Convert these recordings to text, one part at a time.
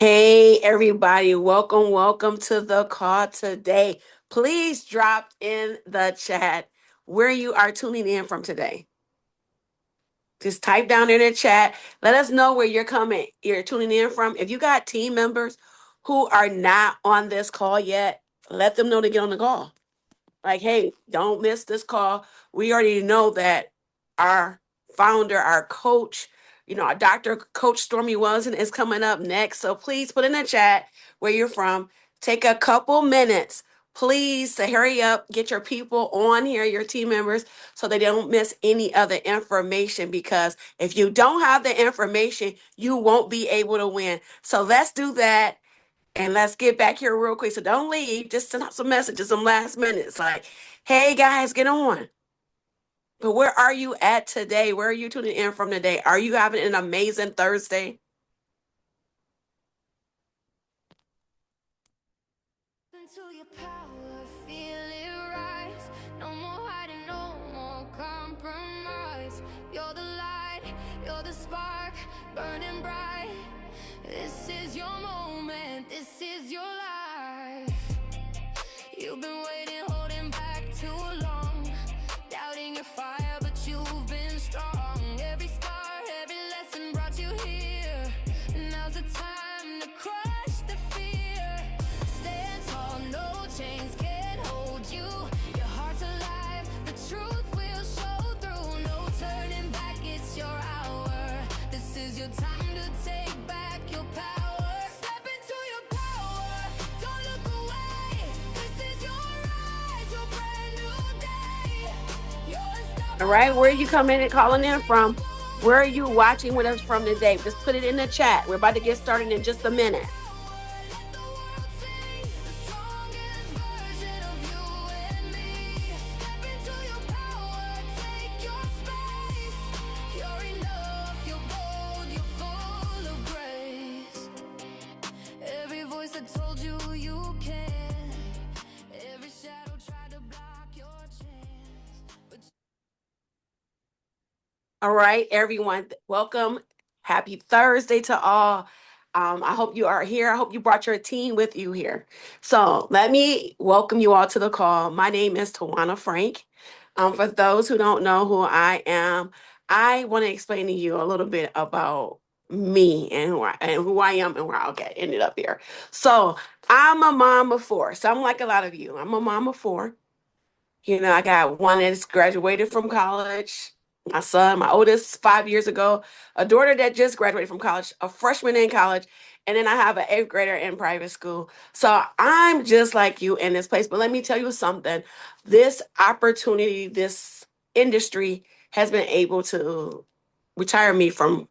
Hey, everybody, welcome to the call today. Please drop in the chat where you are tuning in from today. Just type down in the chat. Let us know where you're tuning in from. If you got team members who are not on this call yet, let them know to get on the call. Like, hey, don't miss this call. We already know that our founder, our coach, our Dr. Coach Stormy Wellington is coming up next. So please put in the chat where you're from. Take a couple minutes, please, to hurry up, get your people on here, your team members, so they don't miss any other information. Because if you don't have the information, you won't be able to win. So let's do that. And let's get back here real quick. So don't leave. Just send out some messages, some last minutes like, hey guys, get on. But where are you at today? Where are you tuning in from today? Are you having an amazing Thursday? Into your power, feel it rise. No more hiding, no more compromise. You're the light, you're the spark, burning bright. This is your moment, this is your life. You've been waiting, holding back too long, doubting your fire, but you've been strong. Every scar, every lesson brought you here. Now's the time to crush the fear. Stand tall, no chains can hold you. Your heart's alive, the truth will show through. No turning back, it's your hour. This is your time to take back your power. Step into your power, don't look away. This is your rise, your brand new day. All right, where are you coming and calling in from? Where are you watching with us from today? Just put it in the chat. We're about to get started in just a minute. Every voice that told you you can, every shadow tried to block your chance, but All right, everyone, welcome. Happy Thursday to all. I hope you are here. I hope you brought your team with you here. So let me welcome you all to the call. My name is Tawana Frank. For those who don't know who I am, I want to explain to you a little bit about me and who I am and where I'll get ended up here. So I'm a mom of four. So I'm like a lot of you. I'm a mom of four. I got one that's graduated from college. My son, my oldest, 5 years ago, a daughter that just graduated from college, a freshman in college, and then I have an eighth grader in private school. So I'm just like you in this place. But let me tell you something. This opportunity, this industry has been able to retire me from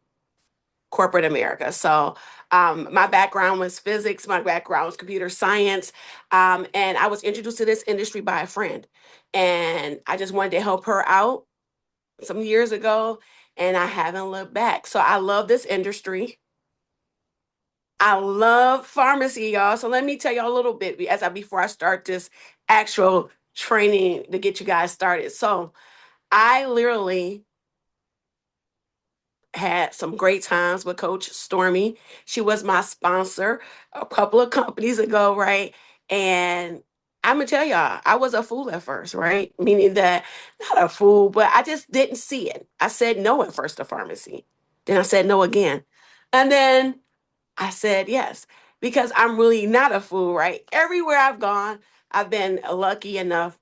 corporate America. So my background was physics, my background was computer science, and I was introduced to this industry by a friend. And I just wanted to help her out some years ago, and I haven't looked back. So I love this industry. I love pharmacy, y'all. So let me tell y'all a little bit before I start this actual training to get you guys started. So I literally had some great times with Coach Stormy. She was my sponsor a couple of companies ago, right? And I'm gonna tell y'all, I was a fool at first, right? Meaning that not a fool, but I just didn't see it. I said no at first to pharmacy. Then I said no again. And then I said yes, because I'm really not a fool, right? Everywhere I've gone, I've been lucky enough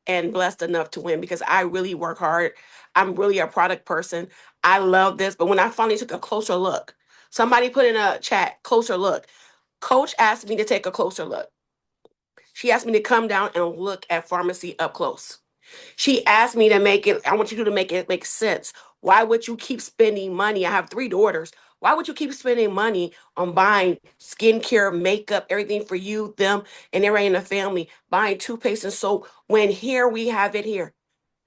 and blessed enough to win because I really work hard. I'm really a product person. I love this. But when I finally took a closer look, somebody put in a chat, closer look. Coach asked me to take a closer look. She asked me to come down and look at pharmacy up close. She asked me to I want you to make it make sense. Why would you keep spending money? I have three daughters. Why would you keep spending money on buying skincare, makeup, everything for you, them, and everybody in the family, buying toothpaste and soap when here we have it here?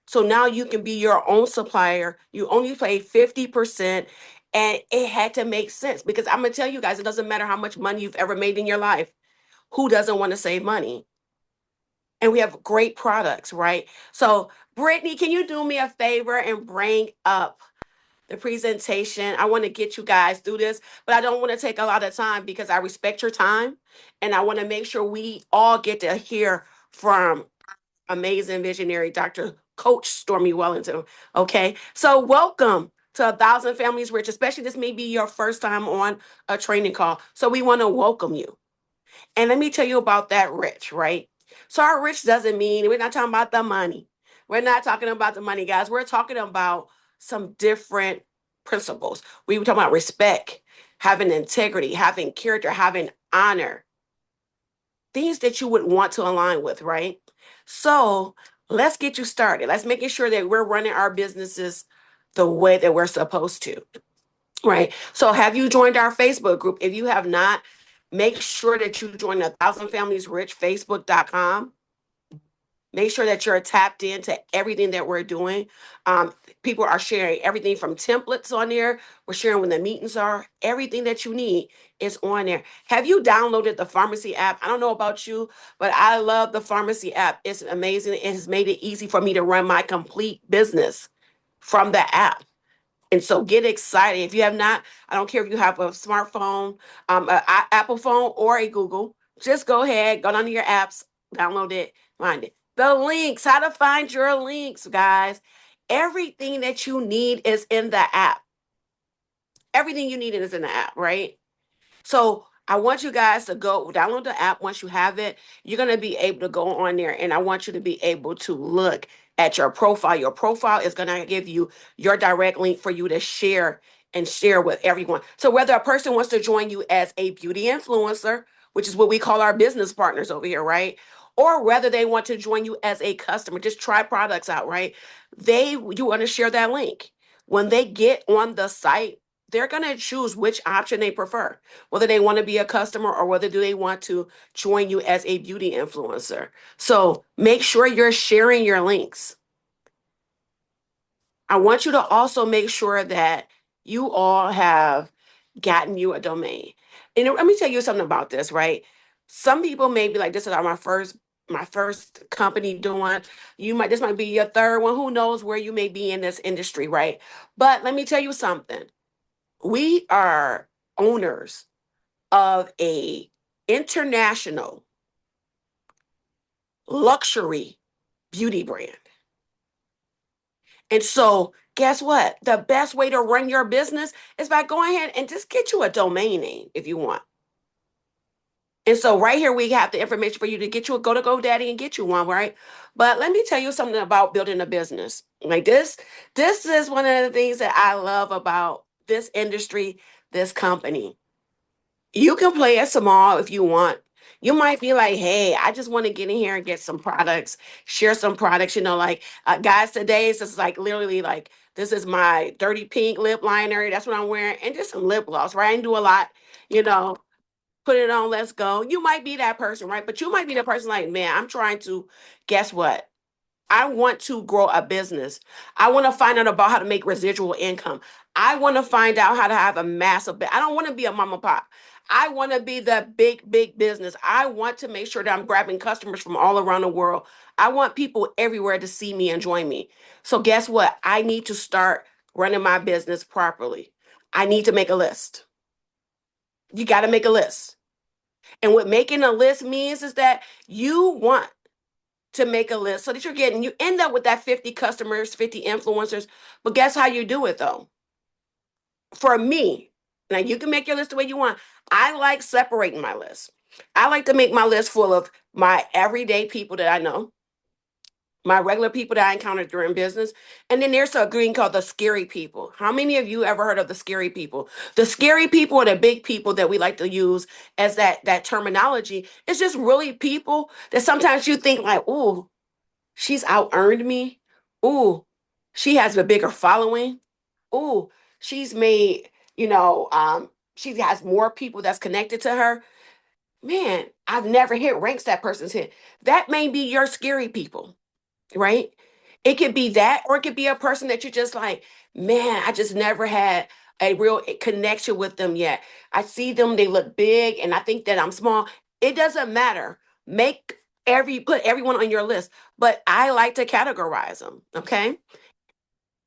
So now you can be your own supplier. You only pay 50%. And it had to make sense because I'm going to tell you guys, it doesn't matter how much money you've ever made in your life. Who doesn't want to save money? And we have great products, right? So, Brittany, can you do me a favor and bring up the presentation. I want to get you guys through this, but I don't want to take a lot of time because I respect your time and I want to make sure we all get to hear from amazing visionary Dr. Coach Stormy Wellington. Okay. So welcome to A Thousand Families Rich, especially this may be your first time on a training call. So we want to welcome you. And let me tell you about that rich, right? So our rich doesn't mean we're not talking about the money. We're not talking about the money, guys. We're talking about some different principles. We were talking about respect, having integrity, having character, having honor, things that you would want to align with, right? So let's get you started. Let's making sure that we're running our businesses the way that we're supposed to. Right. So have you joined our Facebook group? If you have not, make sure that you join the Thousand Families Rich Facebook.com. Make sure that you're tapped into everything that we're doing. People are sharing everything from templates on there. We're sharing when the meetings are. Everything that you need is on there. Have you downloaded the pharmacy app? I don't know about you, but I love the pharmacy app. It's amazing. It has made it easy for me to run my complete business from the app. And so get excited. If you have not, I don't care if you have a smartphone, Apple phone, or a Google, just go ahead, go down to your apps, download it, find it. The links, how to find your links, guys. Everything that you need is in the app. Everything you need is in the app, right? So I want you guys to go download the app. Once you have it, you're going to be able to go on there and I want you to be able to look at your profile. Your profile is going to give you your direct link for you to share and share with everyone. So whether a person wants to join you as a beauty influencer, which is what we call our business partners over here, right? Or whether they want to join you as a customer, just try products out, right? You want to share that link. When they get on the site, they're going to choose which option they prefer, whether they want to be a customer or whether do they want to join you as a beauty influencer. So make sure you're sharing your links. I want you to also make sure that you all have gotten you a domain. And let me tell you something about this, right? Some people may be like, this is my first company doing. This might be your third one. Who knows where you may be in this industry, right? But let me tell you something. We are owners of a international luxury beauty brand. And so, guess what? The best way to run your business is by going ahead and just get you a domain name if you want. And so, right here, we have the information for you to get you go to GoDaddy and get you one, right? But let me tell you something about building a business. Like this is one of the things that I love about this industry, this company. You can play it small if you want. You might be like, hey, I just want to get in here and get some products, share some products, like guys, today it's just like literally like this is my dirty pink lip liner. That's what I'm wearing. And just some lip gloss, right? I didn't do a lot, you know, put it on, let's go. You might be that person, right? But you might be the person like, man, I'm trying to, guess what? I want to grow a business. I want to find out about how to make residual income. I want to find out how to have a massive, I don't want to be a mom and pop. I want to be the big, big business. I want to make sure that I'm grabbing customers from all around the world. I want people everywhere to see me and join me. So guess what? I need to start running my business properly. I need to make a list. You got to make a list. And what making a list means is that you want to make a list so that you end up with that 50 customers, 50 influencers. But guess how you do it though? For me, now you can make your list the way you want. I like separating my list. I like to make my list full of my everyday people that I know, my regular people that I encountered during business. And then there's a green called the scary people. How many of you ever heard of the scary people? The scary people are the big people that we like to use as that terminology. It's just really people that sometimes you think like, ooh, she's out earned me. Ooh, she has a bigger following. Ooh, she's made, she has more people that's connected to her. Man, I've never hit ranks that person's hit. That may be your scary people, right? It could be that, or it could be a person that you're just like, man, I just never had a real connection with them yet. I see them, they look big, and I think that I'm small. It doesn't matter. Put everyone on your list, but I like to categorize them. Okay.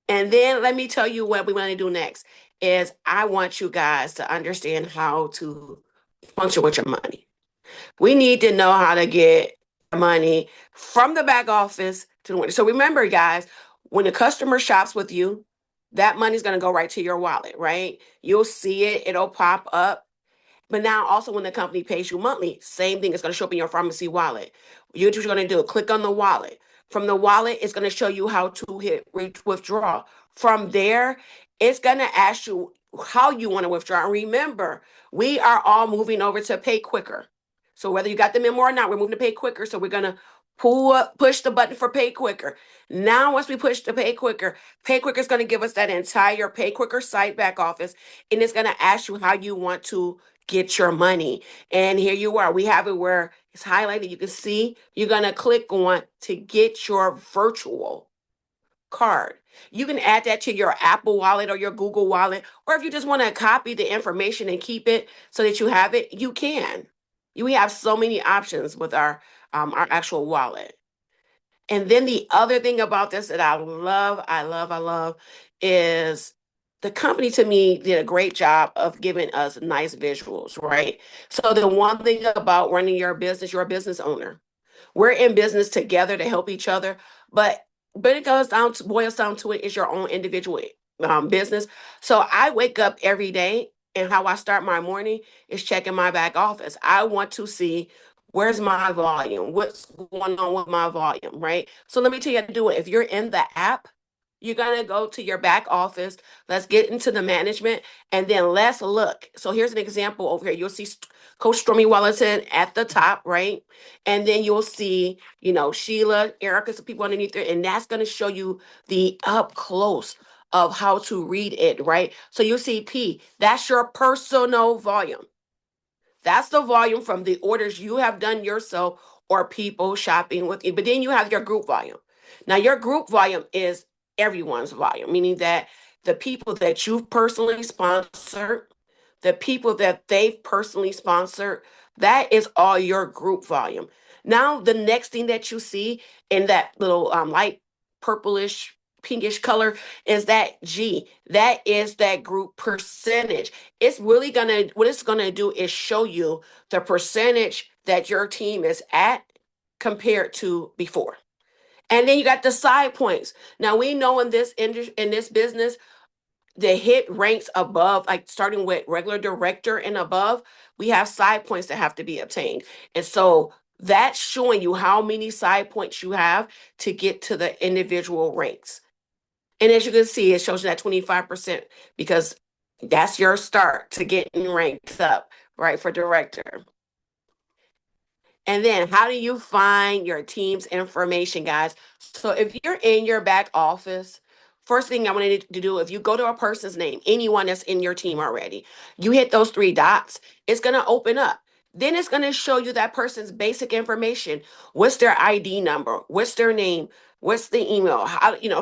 And then let me tell you what we want to do next is I want you guys to understand how to function with your money. We need to know how to get money from the back office to the window. So remember, guys, when the customer shops with you, that money's going to go right to your wallet, right? You'll see it, it'll pop up. But now also when the company pays you monthly, same thing is going to show up in your pharmacy wallet. You're just going to do, click on the wallet. From the wallet, it's going to show you how to hit withdraw. From there, it's going to ask you how you want to withdraw. And remember, we are all moving over to pay quicker. So whether you got the memo or not, we're moving to pay quicker. So we're going to push the button for pay quicker. Now, once we push the pay quicker is going to give us that entire pay quicker site back office. And it's going to ask you how you want to get your money. And here you are. We have it where it's highlighted. You can see you're going to click on to get your virtual card. You can add that to your Apple wallet or your Google wallet, or if you just want to copy the information and keep it so that you have it, you can. We have so many options with our actual wallet. And then the other thing about this that I love is the company to me did a great job of giving us nice visuals, right? So the one thing about running your business, you're a business owner. We're in business together to help each other, but it goes down to boils down to it is your own individual business. So I wake up every day and how I start my morning is checking my back office. I want to see where's my volume, what's going on with my volume, right? So let me tell you how to do it. If you're in the app, you're gonna go to your back office. Let's get into the management and then let's look. So here's an example over here. You'll see Coach Stormy Wellington at the top, right? And then you'll see, Sheila, Erica, some people underneath there, and that's gonna show you the up close of how to read it, right? So you'll see P, that's your personal volume. That's the volume from the orders you have done yourself or people shopping with you. But then you have your group volume. Now, your group volume is everyone's volume, meaning that the people that you've personally sponsored, the people that they've personally sponsored, that is all your group volume. Now, the next thing that you see in that little light purplish, pinkish color is that G. That is that group percentage. What it's gonna do is show you the percentage that your team is at compared to before. And then you got the side points. Now we know in this business, the hit ranks above, like starting with regular director and above, we have side points that have to be obtained. And so that's showing you how many side points you have to get to the individual ranks. And as you can see, it shows you that 25% because that's your start to getting ranked up, right, for director. And then how do you find your team's information, guys? So if you're in your back office, first thing I wanted to do, if you go to a person's name, anyone that's in your team already, you hit those three dots, it's going to open up. Then it's going to show you that person's basic information. What's their ID number? What's their name? What's the email?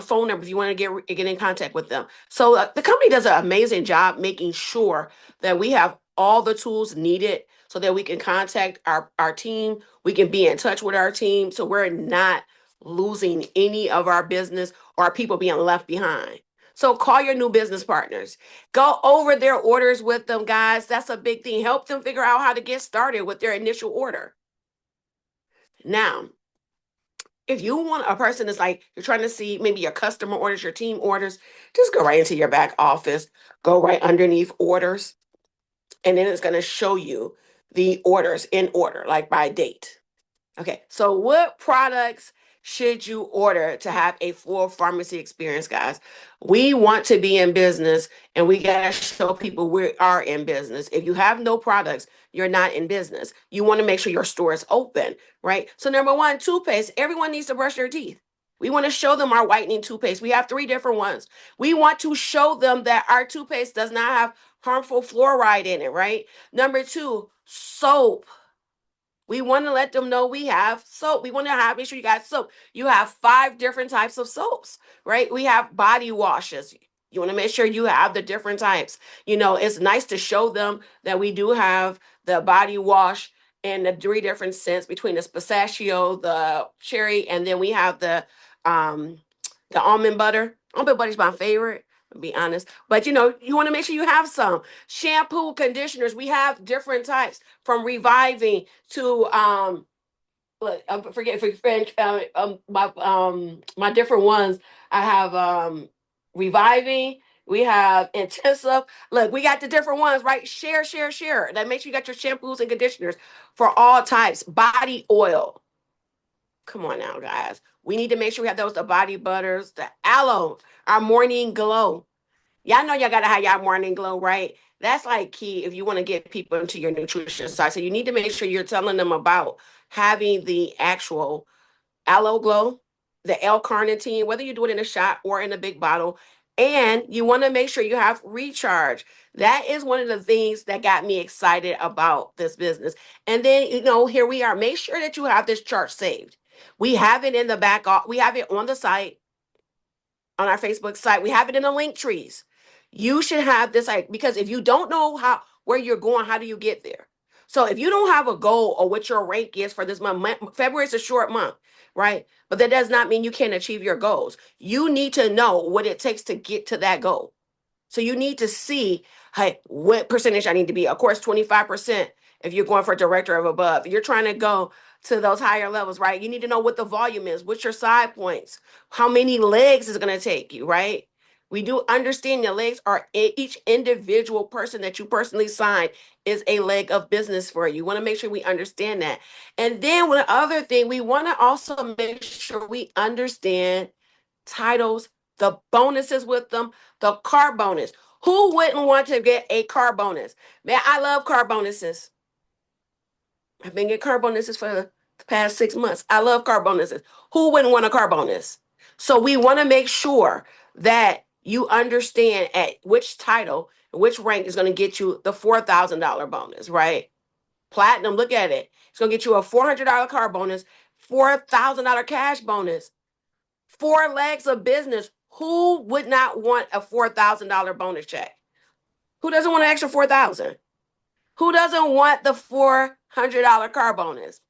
Phone number if you want to get in contact with them. So the company does an amazing job making sure that we have all the tools needed so that we can contact our team. We can be in touch with our team. So we're not losing any of our business or our people being left behind. So call your new business partners. Go over their orders with them, guys. That's a big thing. Help them figure out how to get started with their initial order. Now, if you want a person that's like you're trying to see maybe your customer orders, your team orders, just go right into your back office, go right underneath orders, and then it's going to show you the orders in order, like by date. Okay, so what products should you order to have a full pharmacy experience, guys? We want to be in business and we got to show people we are in business. If you have no products, you're not in business. You want to make sure your store is open, right? So, number one, toothpaste. Everyone needs to brush their teeth. We want to show them our whitening toothpaste. We have three different ones. We want to show them that our toothpaste does not have harmful fluoride in it, right? Number two, soap. We want to let them know we have soap. We want to make sure you got soap. You have 5 different types of soaps, right? We have body washes. You want to make sure you have the different types. It's nice to show them that we do have the body wash in the 3 different scents between the pistachio, the cherry, and then we have the almond butter. Open Buddy's my favorite, to be honest. But you want to make sure you have some shampoo, conditioners. We have different types from reviving to look, I forget for French. My different ones. I have reviving. We have intensive. Look, we got the different ones, right? Share, share, share. That makes sure you got your shampoos and conditioners for all types. Body oil. Come on now, guys. We need to make sure we have those, the body butters, the aloe, our morning glow. Y'all know y'all gotta have y'all morning glow, right? That's like key if you want to get people into your nutrition side. So you need to make sure you're telling them about having the actual aloe glow, the L-carnitine, whether you do it in a shot or in a big bottle. And you want to make sure you have recharge. That is one of the things that got me excited about this business. And then, here we are. Make sure that you have this chart saved. We have it in the back. We have it on the site, on our Facebook site. We have it in the link trees. You should have this, like, because if you don't know where you're going, how do you get there? So if you don't have a goal or what your rank is for this month, February is a short month, right? But that does not mean you can't achieve your goals. You need to know what it takes to get to that goal. So you need to see, hey, what percentage I need to be. Of course, 25% if you're going for director of above. You're trying to go to those higher levels, right? You need to know what the volume is, what's your side points, how many legs is going to take you, right? We do understand your legs are each individual person that you personally sign is a leg of business for you. You want to make sure we understand that. And then one other thing, we want to also make sure we understand titles, the bonuses with them, the car bonus. Who wouldn't want to get a car bonus? Man, I love car bonuses. I've been getting car bonuses for the past 6 months. I love car bonuses. Who wouldn't want a car bonus? So we want to make sure that you understand at which title, which rank is going to get you the $4,000 bonus, right? Platinum, look at it. It's going to get you a $400 car bonus, $4,000 cash bonus, 4 legs of business. Who would not want a $4,000 bonus check? Who doesn't want an extra 4,000? Who doesn't want the $400 car bonus?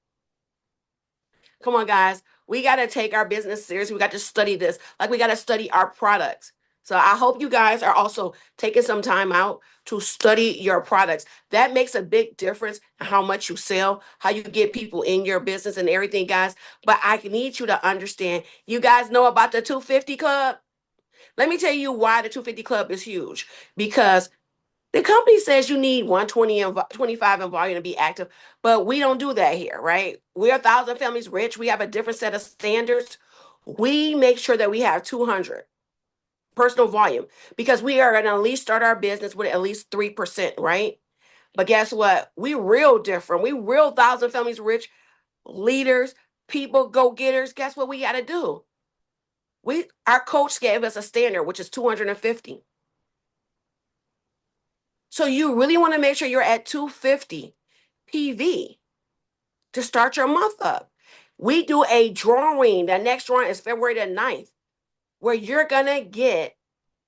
Come on, guys. We got to take our business seriously. We got to study this. Like we got to study our products. So I hope you guys are also taking some time out to study your products. That makes a big difference in how much you sell, how you get people in your business and everything, guys. But I need you to understand, you guys know about the 250 Club? Let me tell you why the 250 Club is huge. Because the company says you need 120 and 25 in volume to be active, but we don't do that here, right? We're 1,000 families rich. We have a different set of standards. We make sure that we have 200 personal volume because we are going to at least start our business with at least 3%, right? But guess what? We real different. We real 1,000 families rich leaders, people, go getters. Guess what we got to do? Our coach gave us a standard, which is 250. So you really want to make sure you're at 250 PV to start your month up. We do a drawing. The next drawing is February the 9th, where you're going to get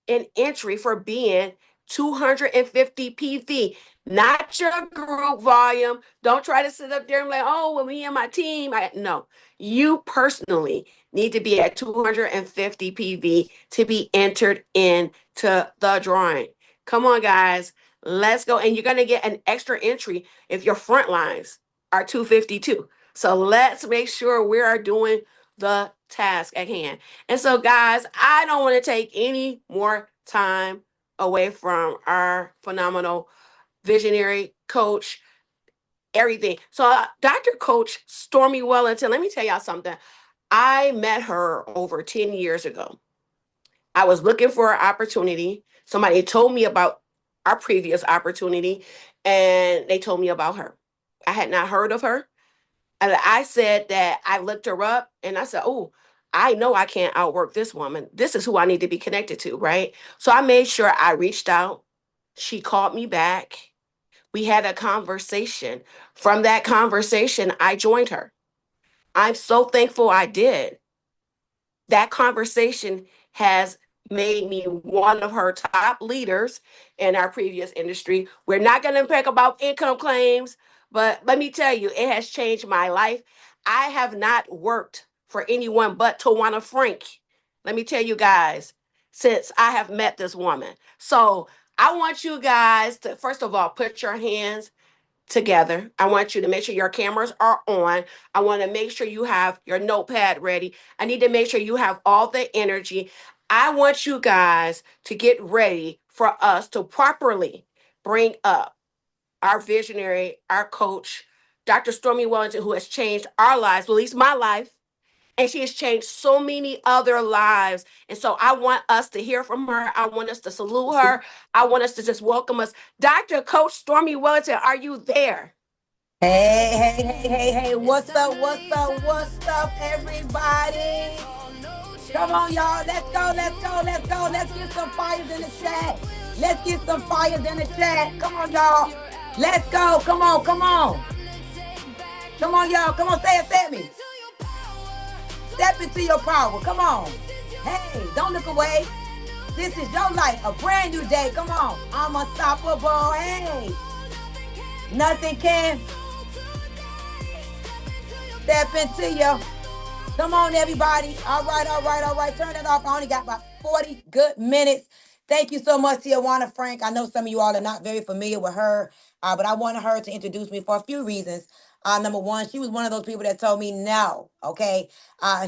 an entry for being 250 PV, not your group volume. Don't try to sit up there and be like, oh, well, me and my team. No, you personally need to be at 250 PV to be entered into the drawing. Come on, guys. Let's go. And you're going to get an extra entry if your front lines are 252. So let's make sure we are doing the task at hand. And so, guys, I don't want to take any more time away from our phenomenal visionary coach, everything. So, Dr. Coach Stormy Wellington, let me tell y'all something. I met her over 10 years ago. I was looking for an opportunity. Somebody told me about our previous opportunity, and they told me about her. I had not heard of her. And I said that I looked her up and I said, oh, I know I can't outwork this woman. This is who I need to be connected to, right? So I made sure I reached out. She called me back. We had a conversation. From that conversation, I joined her. I'm so thankful I did. That conversation has made me one of her top leaders in our previous industry. We're not going to talk about income claims, but let me tell you, it has changed my life. I have not worked for anyone but Tawana Frank. Let me tell you guys, since I have met this woman. So I want you guys to, first of all, put your hands together. I want you to make sure your cameras are on. I want to make sure you have your notepad ready. I need to make sure you have all the energy. I want you guys to get ready for us to properly bring up our visionary, our coach, Dr. Stormy Wellington, who has changed our lives, well, at least my life, and she has changed so many other lives. And so I want us to hear from her. I want us to salute her. I want us to just welcome us. Dr. Coach Stormy Wellington, are you there? Hey, hey, hey, hey, hey, what's up, what's up, what's up, everybody? Come on, y'all, let's go, let's go, let's go. Let's get some fires in the chat. Let's get some fires in the chat. Come on, y'all. Let's go, come on, come on. Come on, y'all, come on, say it, say me. Step into your power, come on. Hey, don't look away. This is your life, a brand new day, come on. I'm unstoppable, hey. Nothing can step into you. Come on, everybody. All right, all right, all right. Turn it off. I only got about 40 good minutes. Thank you so much, Tijuana Frank. I know some of you all are not very familiar with her, but I wanted her to introduce me for a few reasons. Number one, she was one of those people that told me no, okay?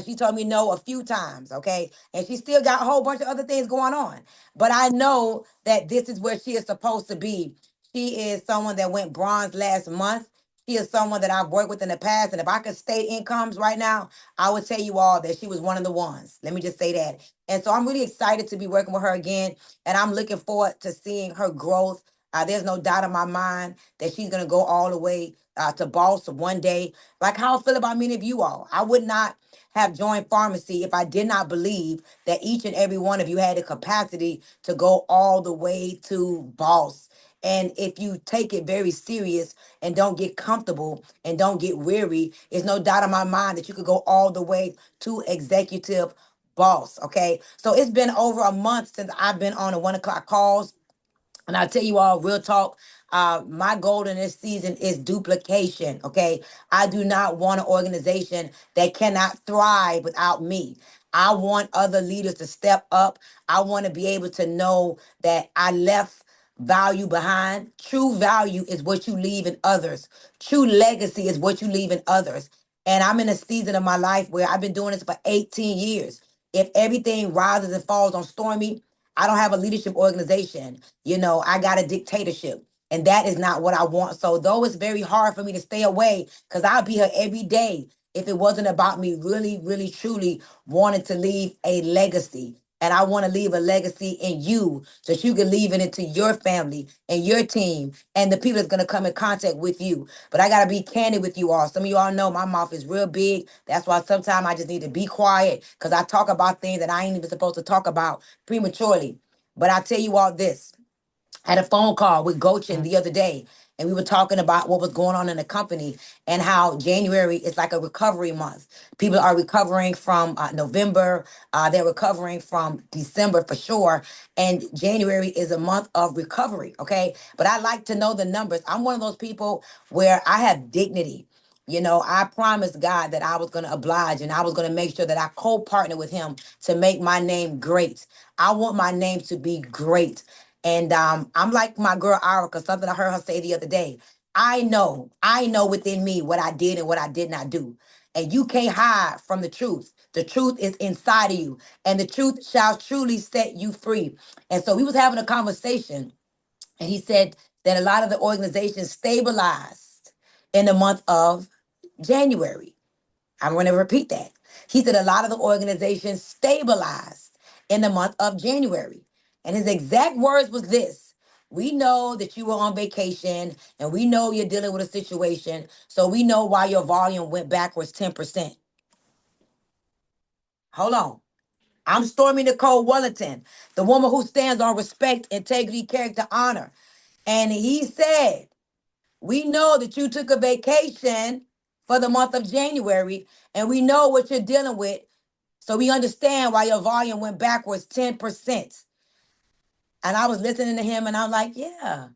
She told me no a few times, okay? And she still got a whole bunch of other things going on. But I know that this is where she is supposed to be. She is someone that went bronze last month. She is someone that I've worked with in the past. And if I could state incomes right now, I would tell you all that she was one of the ones. Let me just say that. And so I'm really excited to be working with her again. And I'm looking forward to seeing her growth. There's no doubt in my mind that she's going to go all the way to boss one day. Like how I feel about many of you all. I would not have joined pharmacy if I did not believe that each and every one of you had the capacity to go all the way to boss. And if you take it very serious and don't get comfortable and don't get weary, there's no doubt in my mind that you could go all the way to executive boss. Okay. So it's been over a month since I've been on the 1 o'clock calls. And I tell you all, real talk, my goal in this season is duplication. Okay. I do not want an organization that cannot thrive without me. I want other leaders to step up. I want to be able to know that I left value behind. True value is what you leave in others. True legacy is what you leave in others. And I'm in a season of my life where I've been doing this for 18 years. If everything rises and falls on Stormy, I don't have a leadership organization. I got a dictatorship. And that is not what I want. So, though it's very hard for me to stay away, because I'll be here every day if it wasn't about me really, really, truly wanting to leave a legacy. And I want to leave a legacy in you so that you can leave it into your family and your team and the people that's going to come in contact with you. But I got to be candid with you all. Some of you all know my mouth is real big. That's why sometimes I just need to be quiet because I talk about things that I ain't even supposed to talk about prematurely. But I tell you all this. I had a phone call with Gochin the other day, and we were talking about what was going on in the company and how January is like a recovery month. People are recovering from November, they're recovering from December for sure, and January is a month of recovery, okay? But I like to know the numbers. I'm one of those people where I have dignity. I promised God that I was going to oblige and I was going to make sure that I co partner with Him to make my name great. I want my name to be great. And I'm like my girl Erica, something I heard her say the other day. I know within me what I did and what I did not do. And you can't hide from the truth. The truth is inside of you, and the truth shall truly set you free. And so we was having a conversation, and he said that a lot of the organizations stabilized in the month of January. I'm going to repeat that. He said a lot of the organizations stabilized in the month of January. And his exact words was this: we know that you were on vacation and we know you're dealing with a situation. So we know why your volume went backwards 10%. Hold on. I'm Stormy Nicole Wellington, the woman who stands on respect, integrity, character, honor. And he said, we know that you took a vacation for the month of January, and we know what you're dealing with. So we understand why your volume went backwards 10%. And I was listening to him and I'm like, yeah,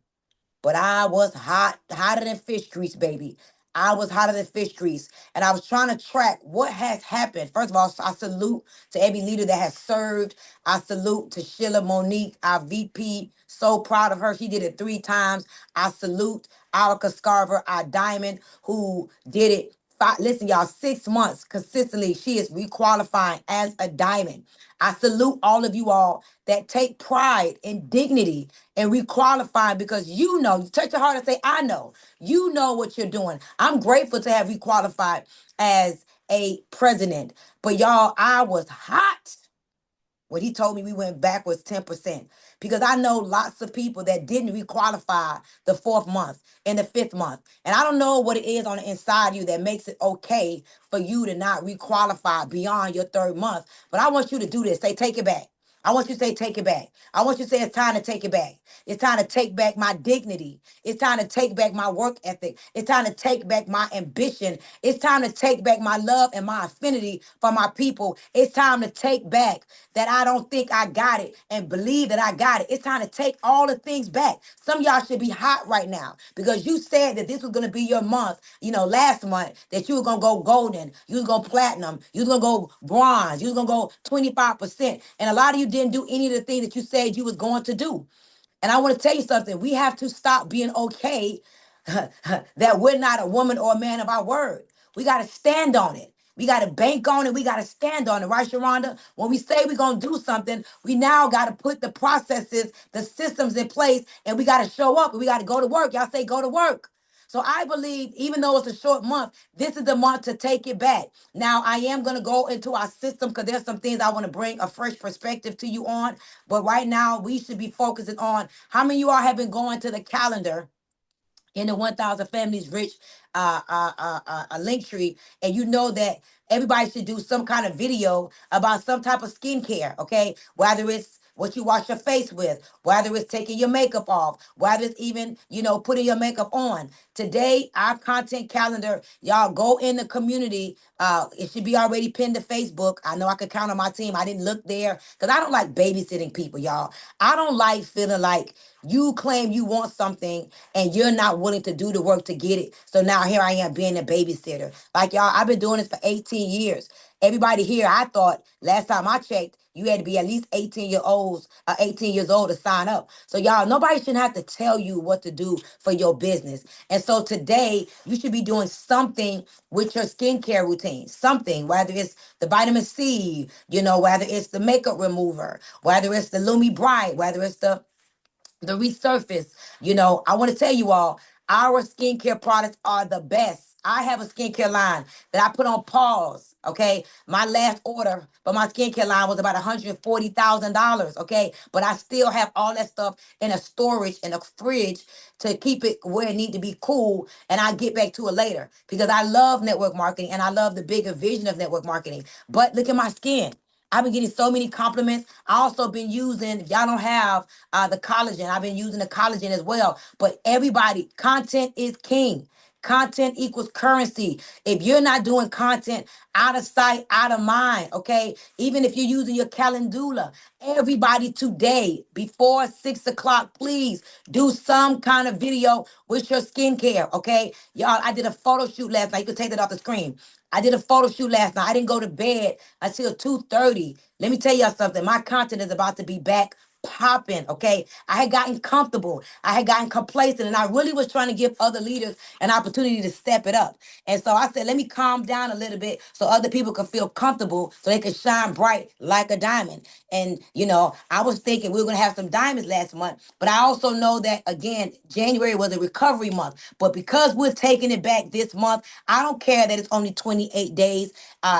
but I was hot, hotter than fish grease, baby. I was hotter than fish grease. And I was trying to track what has happened. First of all, I salute to every leader that has served. I salute to Sheila Monique, our VP. So proud of her. She did it 3 times. I salute Alka Scarver, our diamond, who did it. Listen, y'all, 6 months consistently. She is requalifying as a diamond. I salute all of you all that take pride and dignity and requalifying because you know, touch your heart and say, I know. You know what you're doing. I'm grateful to have requalified as a president. But y'all, I was hot when he told me we went backwards 10%. Because I know lots of people that didn't requalify the 4th month and the 5th month. And I don't know what it is on the inside of you that makes it okay for you to not requalify beyond your 3rd month. But I want you to do this. Say, take it back. I want you to say, take it back. I want you to say, it's time to take it back. It's time to take back my dignity. It's time to take back my work ethic. It's time to take back my ambition. It's time to take back my love and my affinity for my people. It's time to take back that I don't think I got it and believe that I got it. It's time to take all the things back. Some of y'all should be hot right now because you said that this was going to be your month, last month, that you were going to go golden, you was going to platinum, you was going to go bronze, you was going to go 25%. And a lot of you didn't do any of the things that you said you was going to do. And I want to tell you something. We have to stop being okay that we're not a woman or a man of our word. We got to stand on it. We got to bank on it. We got to stand on it, right, Sharonda? When we say we're going to do something, we now got to put the processes, the systems in place, and we got to show up and we got to go to work. Y'all say go to work. So I believe, even though it's a short month, this is the month to take it back. Now, I am going to go into our system because there's some things I want to bring a fresh perspective to you on. But right now, we should be focusing on how many of you all have been going to the calendar in the 1000 Families Rich link tree, and you know that everybody should do some kind of video about some type of skincare, okay? Whether it's what you wash your face with, whether it's taking your makeup off, whether it's even, putting your makeup on. Today, our content calendar, y'all go in the community. It should be already pinned to Facebook. I know I could count on my team. I didn't look there because I don't like babysitting people, y'all. I don't like feeling like you claim you want something and you're not willing to do the work to get it. So now here I am being a babysitter. Like y'all, I've been doing this for 18 years. Everybody here, I thought last time I checked, you had to be at least 18 years old to sign up. So y'all, nobody shouldn't have to tell you what to do for your business. And so today, you should be doing something with your skincare routine. Something, whether it's the vitamin C, whether it's the makeup remover, whether it's the Lumi Bright, whether it's the resurface. I want to tell you all, our skincare products are the best. I have a skincare line that I put on pause. Okay. My last order for my skincare line was about $140,000. Okay. But I still have all that stuff in a storage in a fridge to keep it where it need to be cool. And I get back to it later because I love network marketing and I love the bigger vision of network marketing. But look at my skin. I've been getting so many compliments. I also been using, if y'all don't have the collagen, I've been using the collagen as well. But everybody, content is king. Content equals currency. If you're not doing content, out of sight, out of mind, okay? Even if you're using your calendula, everybody today, before 6 o'clock, please do some kind of video with your skincare, okay? Y'all, I did a photo shoot last night. You can take that off the screen. I did a photo shoot last night. I didn't go to bed until 2:30. Let me tell y'all something. My content is about to be back popping, okay? I had gotten comfortable. I had gotten complacent, and I really was trying to give other leaders an opportunity to step it up. And so I said, let me calm down a little bit so other people can feel comfortable so they can shine bright like a diamond. And, I was thinking we were going to have some diamonds last month, but I also know that, again, January was a recovery month. But because we're taking it back this month, I don't care that it's only 28 days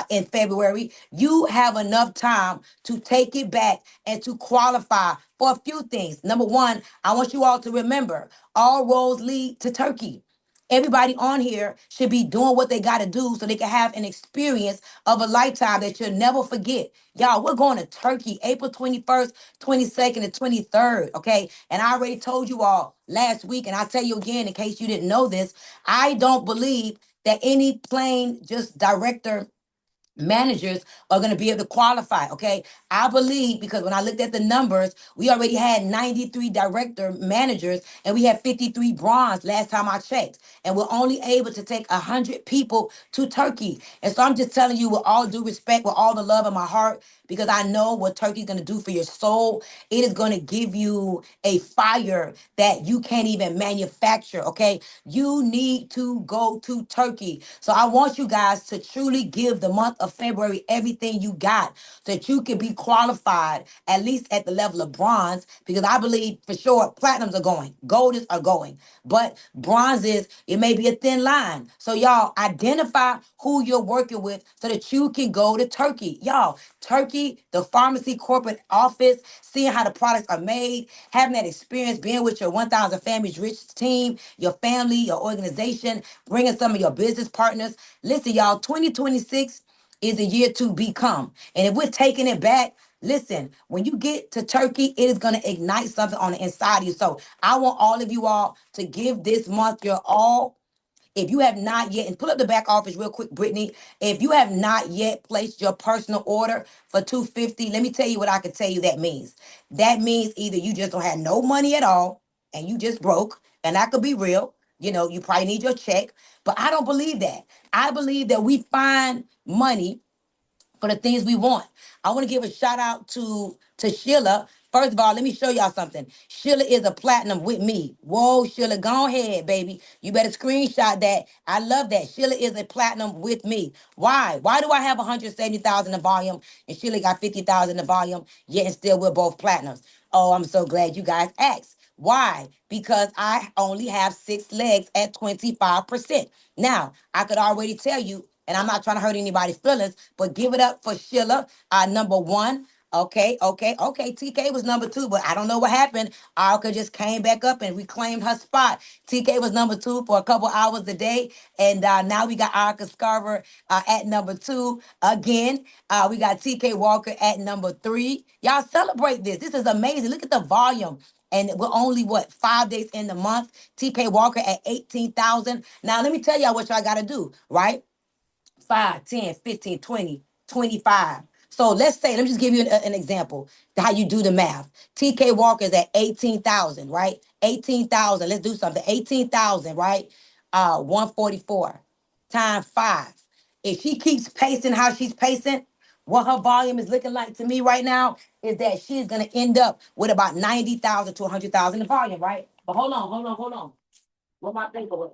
in February. You have enough time to take it back and to qualify for a few things. Number one, I want you all to remember all roads lead to Turkey. Everybody on here should be doing what they got to do so they can have an experience of a lifetime that you'll never forget. Y'all, we're going to Turkey April 21st, 22nd, and 23rd, okay? And I already told you all last week, and I'll tell you again in case you didn't know this, I don't believe that any plane just director managers are going to be able to qualify. Okay, I believe, because when I looked at the numbers, we already had 93 director managers and we had 53 bronze last time I checked, and we're only able to take 100 people to Turkey. And so I'm just telling you, with all due respect, with all the love in my heart, because I know what Turkey's going to do for your soul. It is going to give you a fire that you can't even manufacture. Okay, you need to go to Turkey. So I want you guys to truly give the month of February everything you got so that you can be qualified at least at the level of bronze, because I believe for sure platinums are going, golds are going, but bronzes, it may be a thin line. So y'all identify who you're working with so that you can go to Turkey. Y'all, Turkey, the pharmacy corporate office, seeing how the products are made, having that experience, being with your 1,000 Families Rich team, your family, your organization, bringing some of your business partners. Listen, y'all, 2026 is a year to become. And if we're taking it back, listen, when you get to Turkey, it is going to ignite something on the inside of you. So I want all of you all to give this month your all. If you have not yet, and pull up the back office real quick, Brittany. If you have not yet placed your personal order for 250, let me tell you what I can tell you that means. That means either you just don't have no money at all and you just broke, and that could be real. You know, you probably need your check, but I don't believe that. I believe that we find money for the things we want. I want to give a shout out to Sheila. First of all, let me show y'all something. Sheila is a platinum with me. Whoa, Sheila, go ahead, baby. You better screenshot that. I love that. Sheila is a platinum with me. Why? Why do I have 170,000 in volume and Sheila got 50,000 in volume, yet and still we're both platinums? Oh, I'm so glad you guys asked. Why? Because I only have six legs at 25%. Now, I could already tell you, and I'm not trying to hurt anybody's feelings, but give it up for Sheila, number one. Okay. TK was number two, but I don't know what happened. Arca just came back up and reclaimed her spot. TK was number two for a couple hours a day, and now we got Arca Scarver at number two again. We got TK Walker at number three. Y'all celebrate this. This is amazing. Look at the volume. And we're only, what, 5 days in the month. TK Walker at 18,000. Now, let me tell y'all what y'all got to do, right? 5, 10, 15, 20, 25. So let's say, let me just give you an example how you do the math. TK Walker is at 18,000, right? 18,000. Let's do something. 18,000, right? 144 times 5. If she keeps pacing how she's pacing, what her volume is looking like to me right now is that she's going to end up with about 90,000 to 100,000 in volume, right? But hold on. What my paperwork?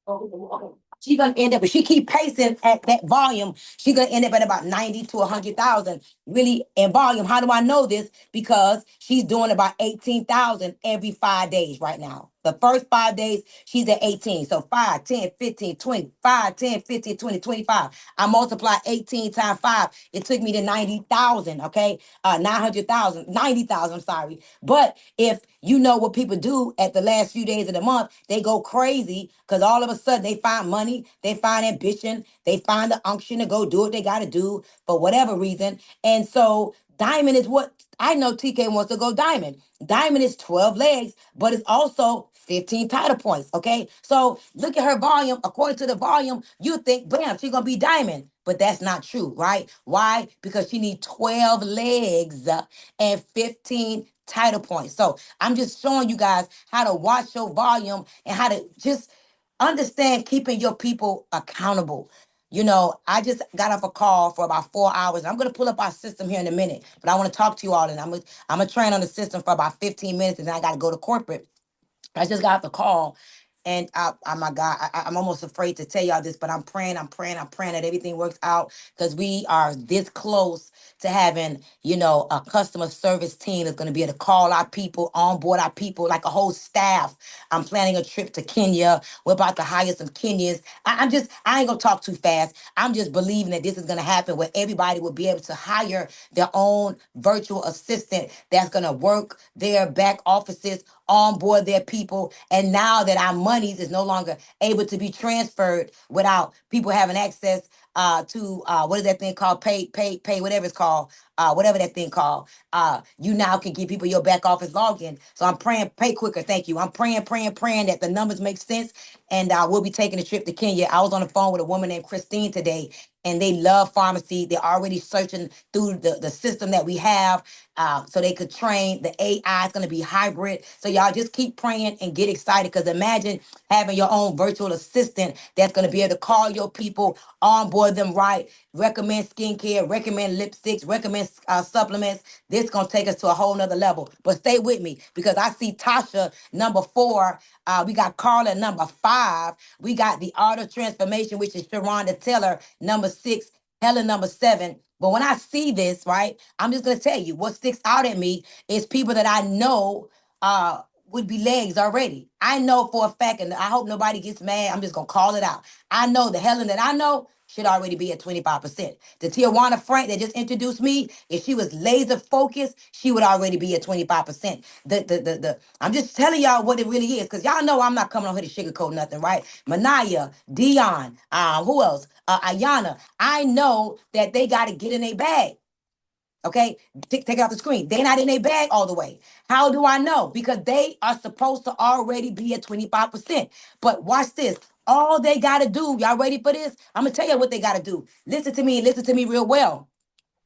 Okay. She's gonna end up, if she keep pacing at that volume, she's gonna end up at about 90 to 100,000 really in volume. How do I know this? Because she's doing about 18,000 every 5 days right now. The first 5 days, she's at 18. So 5, 10, 15, 20, 5, 10, 15, 20, 25. I multiply 18 times 5. It took me to 90,000, okay? 900,000, 90,000, I'm sorry. But if you know what people do at the last few days of the month, they go crazy because all of a sudden they find money, they find ambition, they find the unction to go do what they got to do for whatever reason. And so diamond is what I know TK wants to go diamond. Diamond is 12 legs, but it's also 15 title points. Okay. So look at her volume. According to the volume, you think, bam, she's going to be diamond. But that's not true, right? Why? Because she needs 12 legs and 15 title points. So I'm just showing you guys how to watch your volume and how to just understand keeping your people accountable. You know, I just got off a call for about 4 hours. I'm going to pull up our system here in a minute, but I want to talk to you all, and I'm gonna train on the system for about 15 minutes, and then I got to go to corporate. I just got the call, and my God, I'm almost afraid to tell y'all this, but I'm praying that everything works out, because we are this close to having, a customer service team that's going to be able to call our people, onboard our people, like a whole staff. I'm planning a trip to Kenya. We're about to hire some Kenyans. I ain't gonna talk too fast. I'm just believing that this is gonna happen where everybody will be able to hire their own virtual assistant that's gonna work their back offices, onboard their people. And now that our monies is no longer able to be transferred without people having access to what is that thing called? Pay, whatever it's called. whatever that thing called. You now can give people your back office login. So I'm praying, pay quicker. Thank you. I'm praying that the numbers make sense. And we'll be taking a trip to Kenya. I was on the phone with a woman named Christine today, and they love pharmacy. They're already searching through the system that we have, so they could train. The AI is going to be hybrid. So y'all just keep praying and get excited, because imagine having your own virtual assistant that's going to be able to call your people, onboard them right, recommend skincare, recommend lipsticks, recommend supplements. This is going to take us to a whole nother level. But stay with me, because I see Tasha number 4. We got Carla number 5. We got the Art of Transformation, which is Sharonda Taylor number 6. Helen number 7. But when I see this, right, I'm just gonna tell you what sticks out at me is people that I know would be legs already. I know for a fact, and I hope nobody gets mad. I'm just gonna call it out. I know the Helen that I know should already be at 25%. The Tijuana Frank that just introduced me, if she was laser focused, she would already be at 25%. I'm just telling y'all what it really is, because y'all know I'm not coming on here to sugarcoat nothing, right? Manaya, Dion, who else? Ayana. I know that they got to get in a bag. Okay, take it off the screen. They're not in their bag all the way. How do I know? Because they are supposed to already be at 25%. But watch this. All they got to do, y'all ready for this? I'm going to tell you what they got to do. Listen to me real well.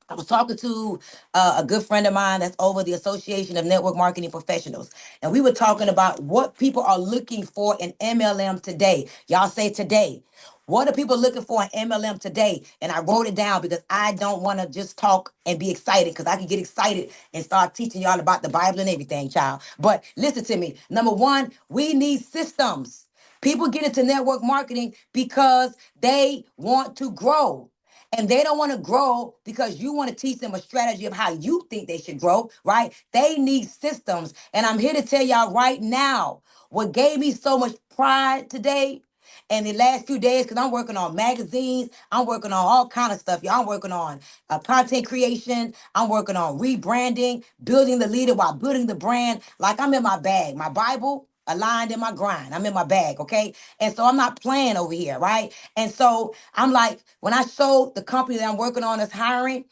I was talking to a good friend of mine that's over the Association of Network Marketing Professionals. And we were talking about what people are looking for in MLM today. Y'all say today. What are people looking for in MLM today? And I wrote it down because I don't want to just talk and be excited, because I can get excited and start teaching y'all about the Bible and everything, child. But listen to me. Number one, we need systems. People get into network marketing because they want to grow. And they don't want to grow because you want to teach them a strategy of how you think they should grow, right? They need systems. And I'm here to tell y'all right now what gave me so much pride today and the last few days, because I'm working on magazines, I'm working on all kind of stuff. Y'all, I'm working on content creation, I'm working on rebranding, building the leader while building the brand. Like, I'm in my bag, my Bible aligned in my grind. I'm in my bag, okay? And so I'm not playing over here, right? And so I'm like, when I showed the company that I'm working on is hiring,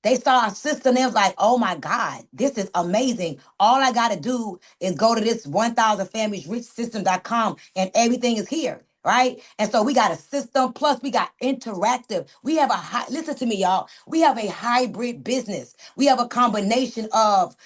they saw our system. They was like, oh my God, this is amazing. All I got to do is go to this 1000familiesrichsystem.com and everything is here. Right. And so we got a system. Plus, we got interactive. We have listen to me, y'all. We have a hybrid business. We have a combination of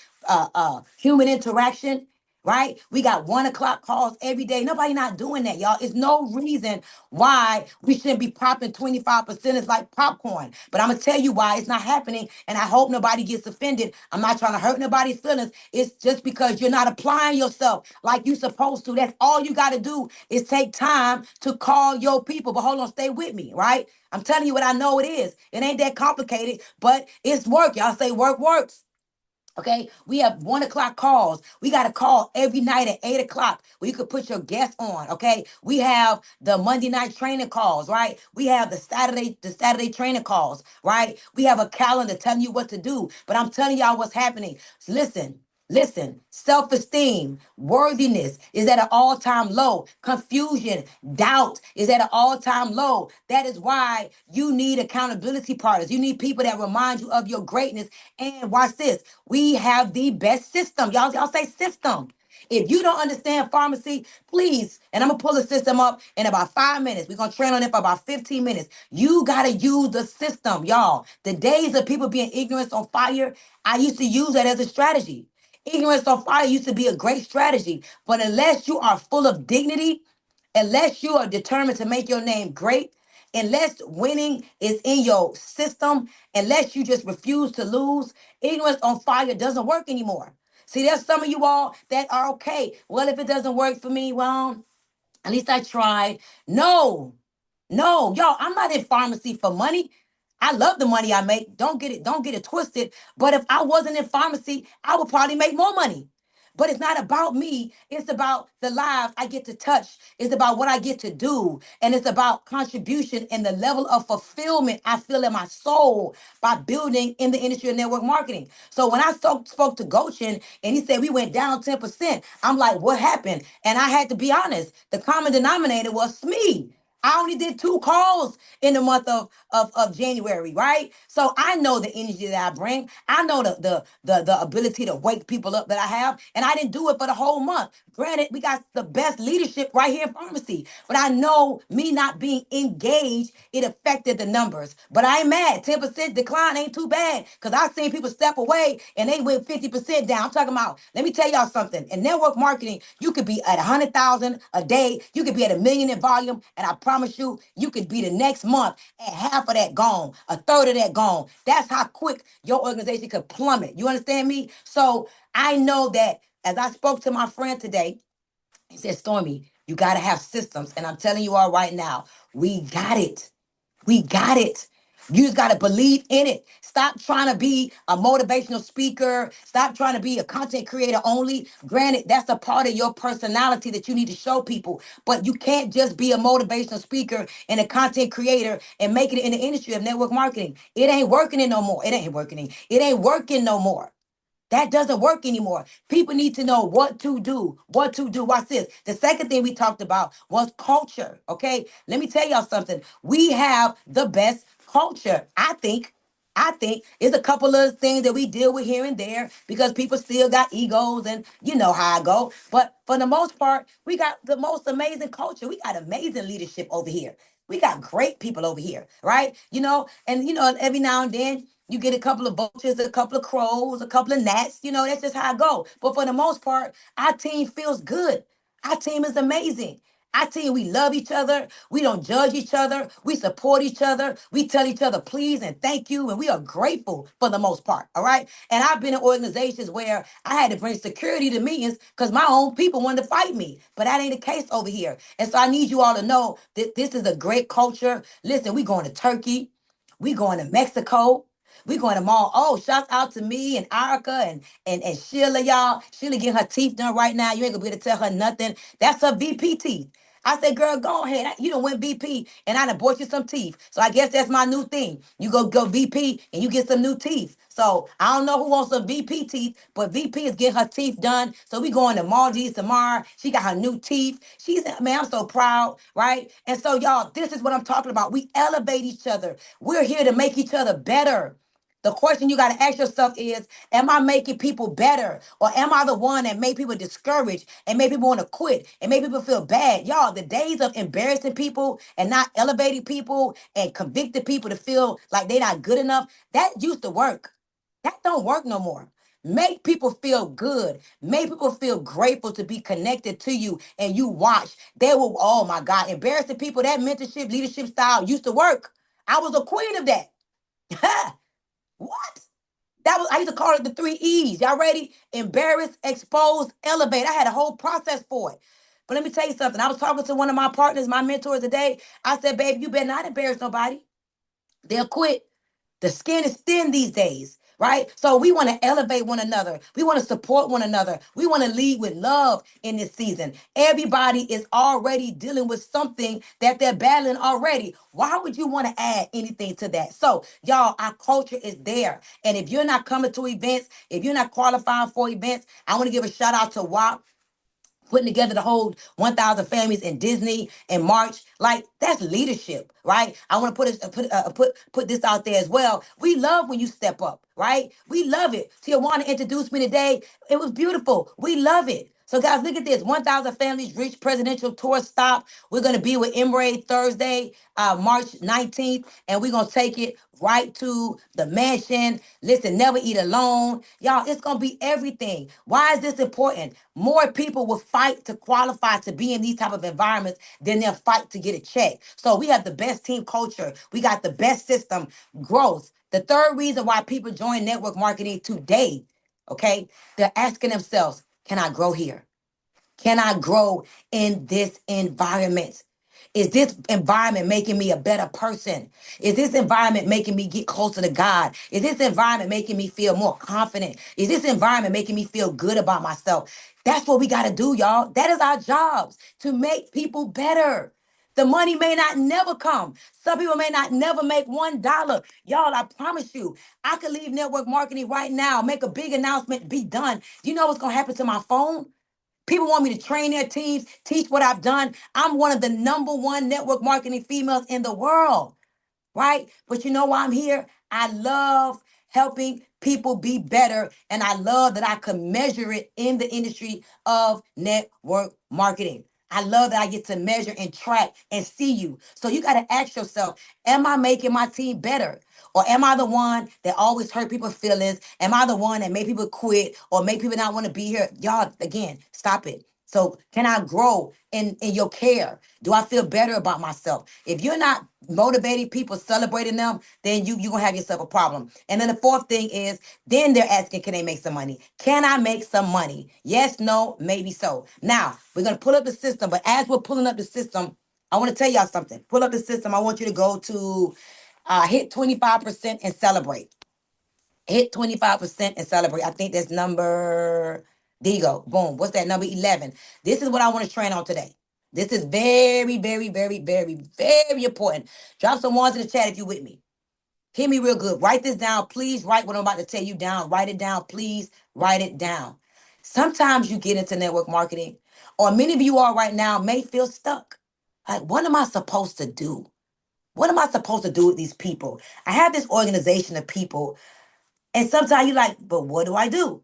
human interaction. Right? We got 1 o'clock calls every day. Nobody not doing that, y'all. It's no reason why we shouldn't be popping 25% is like popcorn. But I'm going to tell you why it's not happening. And I hope nobody gets offended. I'm not trying to hurt nobody's feelings. It's just because you're not applying yourself like you're supposed to. That's all you got to do is take time to call your people. But hold on, stay with me, right? I'm telling you what I know it is. It ain't that complicated, but it's work. Y'all say work works. Okay, we have 1 o'clock calls. We got a call every night at 8 o'clock where you could put your guest on. Okay, we have the Monday night training calls, right? We have the Saturday training calls, right? We have a calendar telling you what to do. But I'm telling y'all what's happening. So listen. Listen, self esteem, worthiness is at an all time low. Confusion, doubt is at an all time low. That is why you need accountability partners. You need people that remind you of your greatness. And watch this, we have the best system. Y'all say system. If you don't understand pharmacy, please, and I'm gonna pull the system up in about 5 minutes. We're gonna train on it for about 15 minutes. You gotta use the system, y'all. The days of people being ignorance on fire, I used to use that as a strategy. Ignorance on fire used to be a great strategy, but unless you are full of dignity, unless you are determined to make your name great, unless winning is in your system, unless you just refuse to lose, ignorance on fire doesn't work anymore. See, there's some of you all that are okay. Well, if it doesn't work for me, well, at least I tried. No, no, y'all, I'm not in pharmacy for money. I love the money I make. Don't get it twisted. But if I wasn't in pharmacy, I would probably make more money. But it's not about me. It's about the lives I get to touch. It's about what I get to do. And it's about contribution and the level of fulfillment I feel in my soul by building in the industry of network marketing. So when I spoke to Gochin and he said we went down 10%, I'm like, what happened? And I had to be honest. The common denominator was me. I only did 2 calls in the month of January, right? So I know the energy that I bring. I know the ability to wake people up that I have. And I didn't do it for the whole month. Granted, we got the best leadership right here in pharmacy. But I know me not being engaged, it affected the numbers. But I ain't mad. 10% decline ain't too bad. Because I've seen people step away and they went 50% down. I'm talking about, let me tell y'all something. In network marketing, you could be at 100,000 a day. You could be at 1 million in volume. And I promise you, you could be the next month at half of that gone, a third of that gone. That's how quick your organization could plummet. You understand me? So I know that as I spoke to my friend today, he said, Stormy, you got to have systems. And I'm telling you all right now, we got it. We got it. You just got to believe in it. Stop trying to be a motivational speaker. Stop trying to be a content creator only. Granted, that's a part of your personality that you need to show people. But you can't just be a motivational speaker and a content creator and make it in the industry of network marketing. It ain't working no more. It ain't working. It ain't working no more. That doesn't work anymore. People need to know what to do. What to do. Watch this. The second thing we talked about was culture. Okay. Let me tell y'all something. We have the best culture. I think it's a couple of things that we deal with here and there because people still got egos and you know how I go. But for the most part, we got the most amazing culture. We got amazing leadership over here. We got great people over here, right? Every now and then you get a couple of vultures, a couple of crows, a couple of gnats. That's just how I go. But for the most part, our team feels good. Our team is amazing. Our team, we love each other. We don't judge each other. We support each other. We tell each other please and thank you. And we are grateful for the most part. All right. And I've been in organizations where I had to bring security to meetings because my own people wanted to fight me. But that ain't the case over here. And so I need you all to know that this is a great culture. Listen, we going to Turkey. We going to Mexico. We going to mall. Oh, shouts out to me and Erica and Sheila, y'all. Sheila getting her teeth done right now. You ain't gonna be able to tell her nothing. That's her VP teeth. I said, girl, go ahead. You done went VP and I done bought you some teeth. So I guess that's my new thing. You go VP and you get some new teeth. So I don't know who wants some VP teeth, but VP is getting her teeth done. So we going to Maldives tomorrow. She got her new teeth. She's, man, I'm so proud, right? And so y'all, this is what I'm talking about. We elevate each other. We're here to make each other better. The question you got to ask yourself is, am I making people better? Or am I the one that made people discouraged and made people want to quit and made people feel bad? Y'all, the days of embarrassing people and not elevating people and convicting people to feel like they're not good enough, that used to work. That don't work no more. Make people feel good. Make people feel grateful to be connected to you. And you watch. They will, oh my God, embarrassing people, that mentorship, leadership style used to work. I was a queen of that. What? That was I used to call it the 3 E's. Y'all ready? Embarrass, expose, elevate. I had a whole process for it. But let me tell you something. I was talking to one of my partners, my mentors today. I said, babe, you better not embarrass nobody. They'll quit. The skin is thin these days, right? So we want to elevate one another. We want to support one another. We want to lead with love in this season. Everybody is already dealing with something that they're battling already. Why would you want to add anything to that? So, y'all, our culture is there. And if you're not coming to events, if you're not qualifying for events, I want to give a shout out to WAP putting together to hold 1,000 families in Disney in March. Like that's leadership, right? I want to put this out there as well. We love when you step up, right? We love it. Tijuana introduced me today. It was beautiful. We love it. So guys, look at this. 1,000 families reach presidential tour stop. We're going to be with Emre Thursday, March 19th, and we're going to take it right to the mansion. Listen, never eat alone. Y'all, it's going to be everything. Why is this important? More people will fight to qualify to be in these type of environments than they'll fight to get a check. So we have the best team culture. We got the best system growth. The third reason why people join network marketing today, okay, they're asking themselves, can I grow here? Can I grow in this environment? Is this environment making me a better person? Is this environment making me get closer to God? Is this environment making me feel more confident? Is this environment making me feel good about myself? That's what we got to do, y'all. That is our jobs to make people better. The money may not never come. Some people may not never make $1. Y'all, I promise you, I could leave network marketing right now, make a big announcement, be done. You know what's going to happen to my phone? People want me to train their teams, teach what I've done. I'm one of the number one network marketing females in the world, right? But you know why I'm here? I love helping people be better, and I love that I can measure it in the industry of network marketing. I love that I get to measure and track and see you. So you got to ask yourself, am I making my team better? Or am I the one that always hurt people's feelings? Am I the one that make people quit or make people not want to be here? Y'all, again, stop it. So can I grow in your care? Do I feel better about myself? If you're not motivating people, celebrating them, then you're gonna have yourself a problem. And then the fourth thing is, then they're asking, can they make some money? Can I make some money? Yes, no, maybe so. Now we're gonna pull up the system, but as we're pulling up the system, I want to tell y'all something. Pull up the system. I want you to go to hit 25% and celebrate. Hit 25% and celebrate. I think that's number, there you go. Boom. What's that? Number 11. This is what I want to train on today. This is very, very, very, very, very important. Drop some ones in the chat if you with me. Hear me real good. Write this down. Please write what I'm about to tell you down. Write it down. Please write it down. Sometimes you get into network marketing, or many of you are right now may feel stuck. Like, what am I supposed to do? What am I supposed to do with these people? I have this organization of people, and sometimes you're like, but what do I do?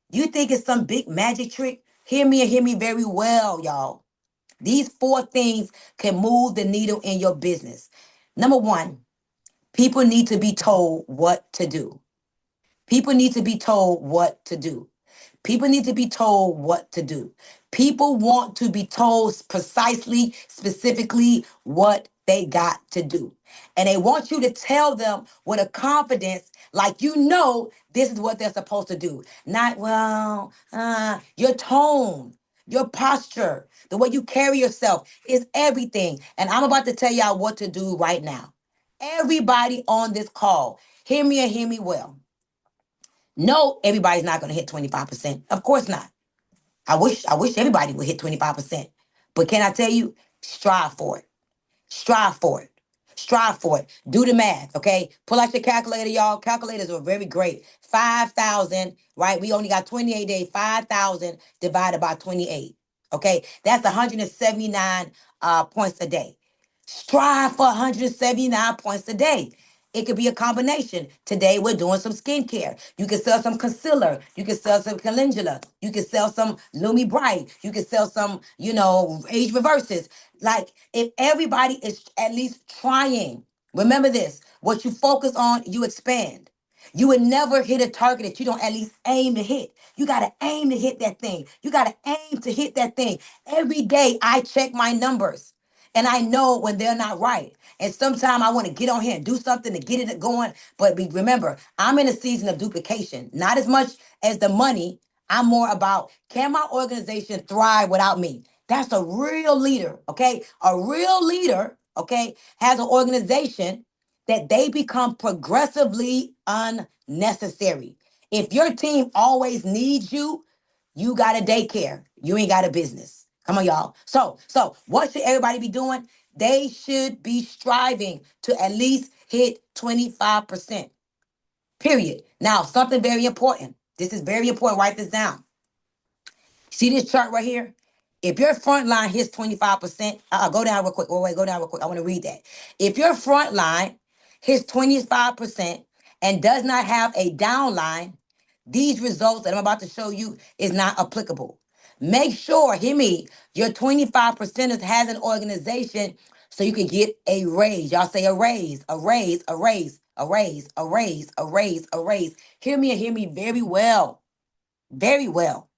You think it's some big magic trick? Hear me and hear me very well, y'all. These four things can move the needle in your business. Number one, people need to be told what to do. People need to be told what to do. People need to be told what to do. People want to be told precisely, specifically what they got to do. And they want you to tell them with a confidence, like you know this is what they're supposed to do. Not, well, your tone, your posture, the way you carry yourself is everything. And I'm about to tell y'all what to do right now. Everybody on this call, hear me and hear me well. No, everybody's not going to hit 25%. Of course not. I wish everybody would hit 25%. But can I tell you, strive for it. Strive for it. Strive for it. Do the math, okay? Pull out your calculator, y'all. Calculators are very great. 5,000, right? We only got 28 days. 5,000 divided by 28, okay? That's 179 points a day. Strive for 179 points a day. It could be a combination. Today we're doing some skincare. You can sell some concealer. You can sell some calendula. You can sell some Lumi Bright. You can sell some, age reverses. Like, if everybody is at least trying, remember this: what you focus on, you expand. You would never hit a target that you don't at least aim to hit. You got to aim to hit that thing. You got to aim to hit that thing. Every day I check my numbers and I know when they're not right. And sometimes I want to get on here and do something to get it going. But remember, I'm in a season of duplication, not as much as the money. I'm more about, can my organization thrive without me? That's a real leader, okay? A real leader, okay, has an organization that they become progressively unnecessary. If your team always needs you, you got a daycare. You ain't got a business. Come on, y'all. So what should everybody be doing? They should be striving to at least hit 25%. Period. Now, something very important. This is very important. Write this down. See this chart right here? If your front line hits 25%, go down real quick. Wait, go down real quick. I want to read that. If your front line hits 25% and does not have a down line, these results that I'm about to show you is not applicable. Make sure, hear me, your 25% has an organization so you can get a raise. Y'all say a raise, a raise, a raise, a raise, a raise, a raise, a raise. Hear me and hear me very well. Very well.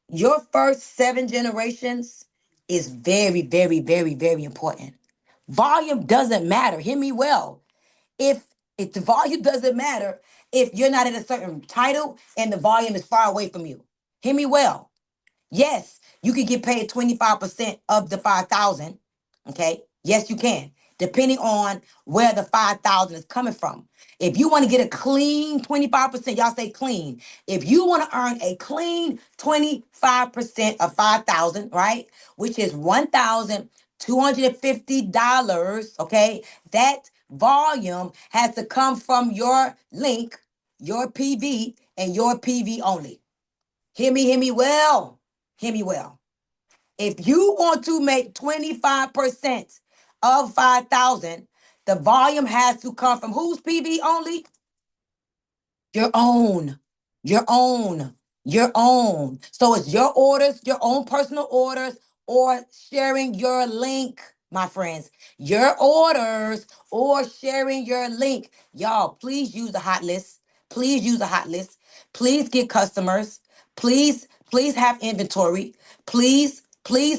Your first 7 generations is very, very, very, very important. Volume doesn't matter. Hear me well. If the volume doesn't matter, if you're not in a certain title and the volume is far away from you. Hear me well. Yes, you can get paid 25% of the 5,000. Okay. Yes, you can, depending on where the 5,000 is coming from. If you want to get a clean 25%, y'all say clean. If you want to earn a clean 25% of 5,000, right? Which is $1,250, okay? That volume has to come from your link, your PV, and your PV only. Hear me well. Hear me well. If you want to make 25% of 5,000, the volume has to come from whose PV only? Your own, your own, your own. So it's your orders, your own personal orders, or sharing your link, my friends. Your orders or sharing your link. Y'all, please use the hot list. Please use a hot list. Please get customers. Please have inventory. Please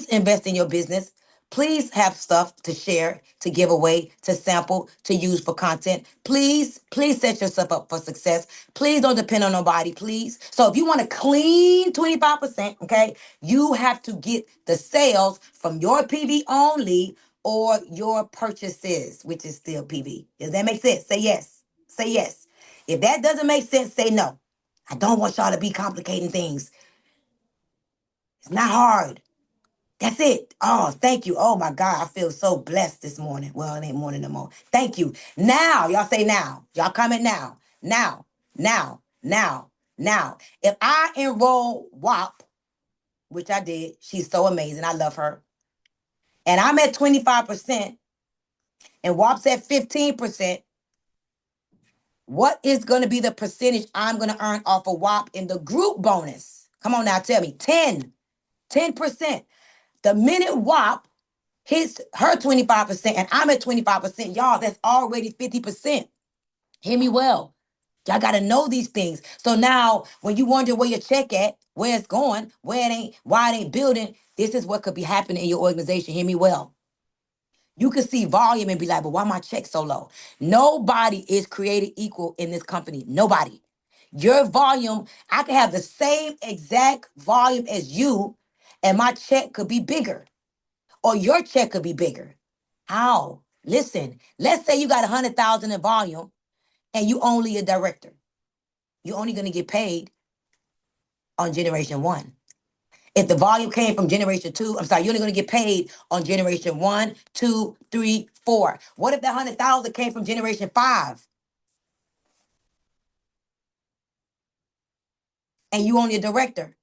invest in your business. Please have stuff to share, to give away, to sample, to use for content. Please set yourself up for success. Please don't depend on nobody, please. So if you want to clean 25%, okay, you have to get the sales from your PV only or your purchases, which is still PV. Does that make sense? Say yes. Say yes. If that doesn't make sense, say no. I don't want y'all to be complicating things. It's not hard. That's it. Oh, thank you. Oh my God, I feel so blessed this morning. Well, it ain't morning no more. Thank you. Now, y'all say now. Y'all comment now. Now, now, now. If I enroll WAP, which I did, she's so amazing. I love her. And I'm at 25% and WAP's at 15%, what is going to be the percentage I'm going to earn off of WAP in the group bonus? Come on now, tell me. 10%. The minute WAP hits her 25% and I'm at 25%, y'all, that's already 50%. Hear me well. Y'all got to know these things. So now when you wonder where your check at, where it's going, where it ain't, why it ain't building, this is what could be happening in your organization. Hear me well. You can see volume and be like, but why my check so low? Nobody is created equal in this company. Nobody. Your volume, I can have the same exact volume as you, and my check could be bigger, or your check could be bigger. How? Listen, let's say you got 100,000 in volume and you only a director. You're only going to get paid on generation one. If the volume came from generation two, I'm sorry, you're only going to get paid on generation one, two, three, four. What if that 100,000 came from generation five and you only a director?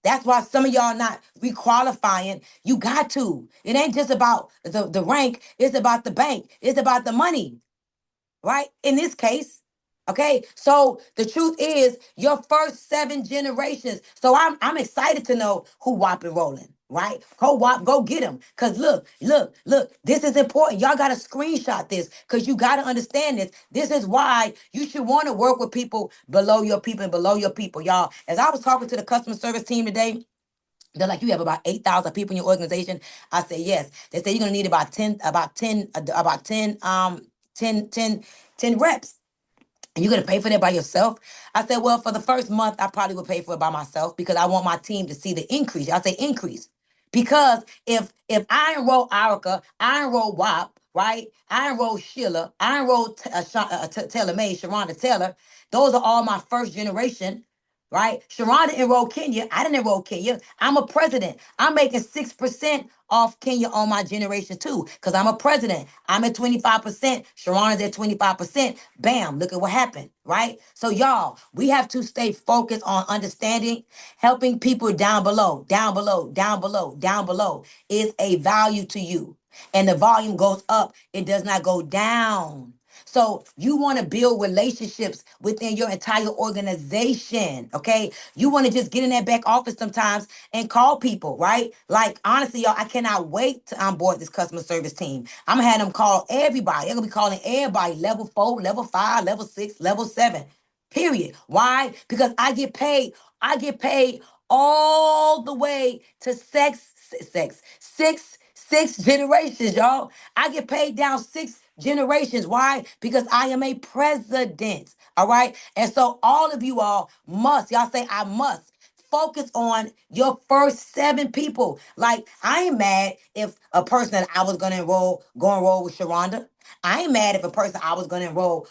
That's why some of y'all not requalifying. You got to. It ain't just about the rank. It's about the bank. It's about the money. Right? In this case. Okay. So the truth is your first 7 generations. So I'm excited to know who WAP enrolling. Right? Go WAP, go get them. Cause look, this is important. Y'all gotta screenshot this because you gotta understand this. This is why you should want to work with people below your people and below your people. Y'all, as I was talking to the customer service team today, they're like, you have about 8,000 people in your organization. I say, yes. They say you're gonna need about 10 reps. And you're gonna pay for that by yourself? I said, well, for the first month, I probably would pay for it by myself because I want my team to see the increase. I say increase. Because if I enroll Erica, I enroll WAP, right? I enroll Sheila, I enroll Taylor May, Sharonda Taylor. Those are all my first generation, right? Sharonda enrolled Kenya. I didn't enroll Kenya. I'm a president. I'm making 6% off Kenya on my generation too, because I'm a president. I'm at 25%. Sharonda's at 25%. Bam, look at what happened, right? So y'all, we have to stay focused on understanding, helping people down below, down below, down below, down below is a value to you. And the volume goes up, it does not go down. So you want to build relationships within your entire organization, okay? You want to just get in that back office sometimes and call people, right? Like, honestly, y'all, I cannot wait to onboard this customer service team. I'm going to have them call everybody. They're going to be calling everybody, level 4, level 5, level 6, level 7, period. Why? Because I get paid all the way to six generations, y'all. I get paid down 6 generations. Why? Because I am a president. All right. And so all of you all must, y'all say, I must focus on your first 7 people. Like, I ain't mad if a person that I was going to enroll, go enroll with Sharonda. I ain't mad if a person I was gonna enroll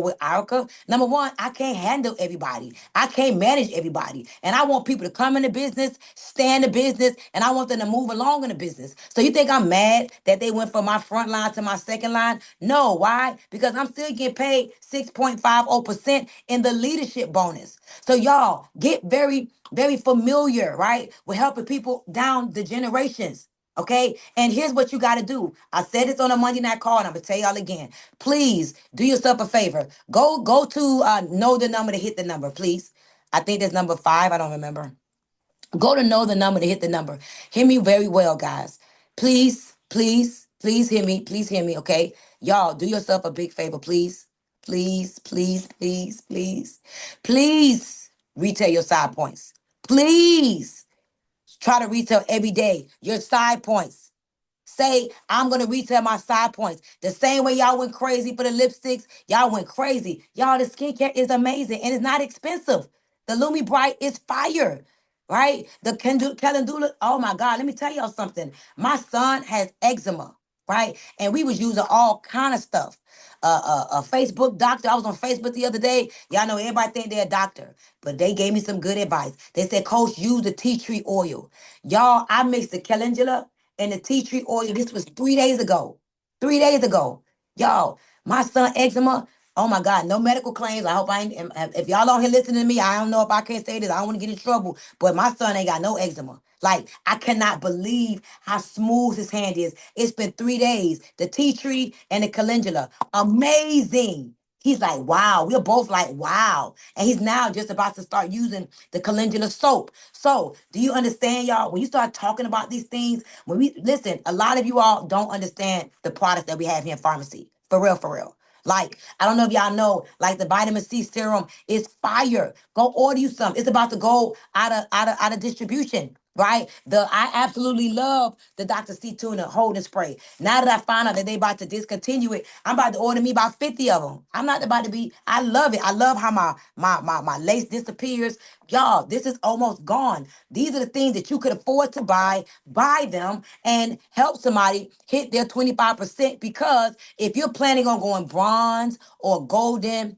with Erica. Number one, I can't handle everybody. I can't manage everybody. And I want people to come in the business, stay in the business, and I want them to move along in the business. So you think I'm mad that they went from my front line to my second line? No, why? Because I'm still getting paid 6.50% in the leadership bonus. So y'all get very, very familiar, right? With helping people down the generations. Okay. And here's what you got to do. I said this on a Monday night call, and I'm gonna tell y'all again. Please do yourself a favor. Go to know the number to hit the number, please. I think that's number 5. I don't remember. Go to know the number to hit the number. Hear me very well, guys. Please, please, please hear me. Please hear me. Okay. Y'all, do yourself a big favor, please. Please, please, please, please. Please retail your side points. Please try to retail every day your side points. Say, I'm gonna retail my side points. The same way y'all went crazy for the lipsticks, y'all went crazy. Y'all, the skincare is amazing and it's not expensive. The Lumi Bright is fire, right? The Calendula, oh my God, let me tell y'all something. My son has eczema, right? And we was using all kind of stuff. A Facebook doctor. I was on Facebook the other day. Y'all know everybody think they're a doctor, but they gave me some good advice. They said, Coach, use the tea tree oil. Y'all, I mixed the calendula and the tea tree oil. This was 3 days ago. 3 days ago. Y'all, my son eczema. Oh my God, no medical claims. I hope I ain't. If y'all on here listening to me, I don't know if I can't say this. I don't want to get in trouble. But my son ain't got no eczema. Like, I cannot believe how smooth his hand is. It's been 3 days. The tea tree and the calendula. Amazing. He's like, wow. We're both like, wow. And he's now just about to start using the calendula soap. So, do you understand, y'all? When you start talking about these things, when we listen, a lot of you all don't understand the products that we have here in pharmacy. For real, for real. Like, I don't know if y'all know, like the vitamin C serum is fire. Go order you some. It's about to go out of distribution. Right? I absolutely love the Dr. C tuna holding spray. Now that I found out that they about to discontinue it, I'm about to order me about 50 of them. I'm not about to be, I love it. I love how my lace disappears. Y'all, this is almost gone. These are the things that you could afford to buy. Buy them and help somebody hit their 25%, because if you're planning on going bronze or golden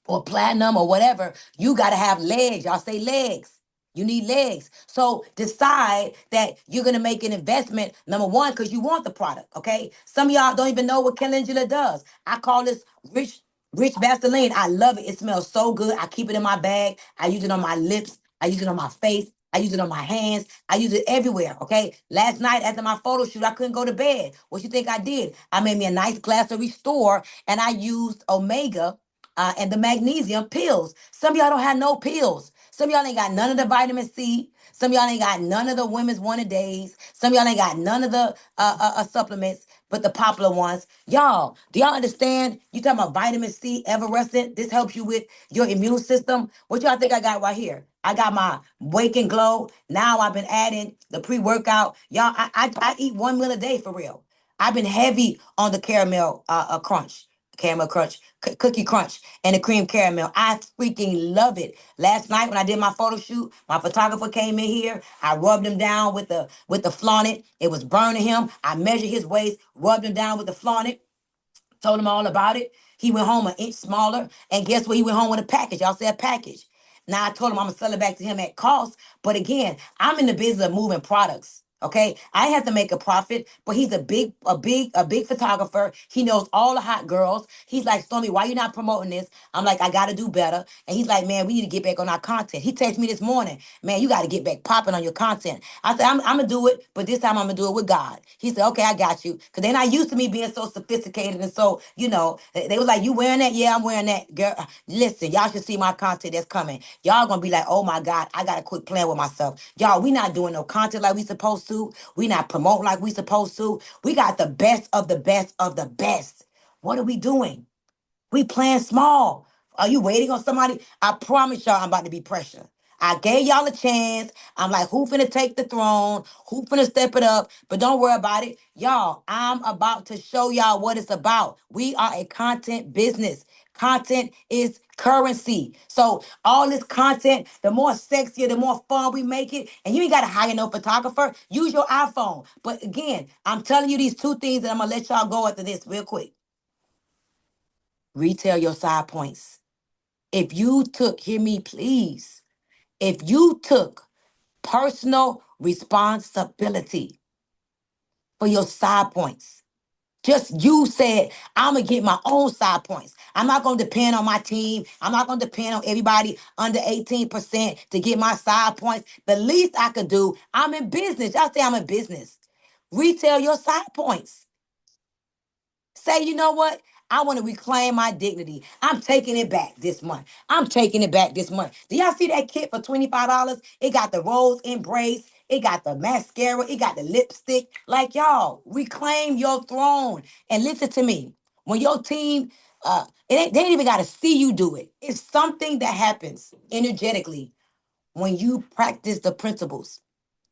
or platinum or whatever, you got to have legs. Y'all say legs. You need legs. So decide that you're going to make an investment, number one, because you want the product, okay? Some of y'all don't even know what calendula does. I call this rich Vaseline. I love it. It smells so good. I keep it in my bag. I use it on my lips. I use it on my face. I use it on my hands. I use it everywhere, okay? Last night after my photo shoot, I couldn't go to bed. What you think I did? I made me a nice glass of Restore, and I used Omega and the magnesium pills. Some of y'all don't have no pills. Some of y'all ain't got none of the vitamin C. Some of y'all ain't got none of the women's one a days. Some of y'all ain't got none of the supplements, but the popular ones. Y'all, do y'all understand? You talking about vitamin C, Everescent? This helps you with your immune system. What y'all think I got right here? I got my Wake and Glow. Now I've been adding the pre-workout. Y'all, I eat 1 meal a day for real. I've been heavy on the caramel crunch, cookie crunch, and the cream caramel. I freaking love it. Last night when I did my photo shoot, my photographer came in here. I rubbed him down with the flaunt. It was burning him. I measured his waist, rubbed him down with the flaunt, told him all about it. He went home an inch smaller, and guess what? He went home with a package. Y'all say a package. Now I told him I'm gonna sell it back to him at cost. But again, I'm in the business of moving products. Okay, I have to make a profit, but he's a big photographer. He knows all the hot girls. He's like, Stormy, why you not promoting this? I'm like, I gotta do better. And he's like, man, we need to get back on our content. He texted me this morning, man, you gotta get back popping on your content. I said, I'm gonna do it, but this time I'm gonna do it with God. He said, okay, I got you. Cause they're not used to me being so sophisticated and so, they was like, you wearing that? Yeah, I'm wearing that. Girl, listen, y'all should see my content that's coming. Y'all gonna be like, oh my God, I gotta quit playing with myself. Y'all, we not doing no content like we supposed to. We not promoting like we supposed to. We got the best of the best of the best. What are we doing? We playing small. Are you waiting on somebody? I promise y'all I'm about to be pressure. I gave y'all a chance. I'm like, who finna take the throne? Who finna step it up? But don't worry about it. Y'all, I'm about to show y'all what it's about. We are a content business. Content is currency. So all this content, the more sexier, the more fun we make it. And you ain't got to hire no photographer. Use your iPhone. But again, I'm telling you these two things, and I'm going to let y'all go after this real quick. Retail your side points. If you took, hear me please, if you took personal responsibility for your side points, just you said, I'm going to get my own side points. I'm not going to depend on my team. I'm not going to depend on everybody under 18% to get my side points. The least I could do, I'm in business. Y'all say I'm in business. Retail your side points. Say, you know what? I want to reclaim my dignity. I'm taking it back this month. I'm taking it back this month. Do y'all see that kit for $25? It got the rose embrace. It got the mascara. It got the lipstick. Like, y'all, reclaim your throne. And listen to me. When your team, they ain't even got to see you do it. It's something that happens energetically when you practice the principles.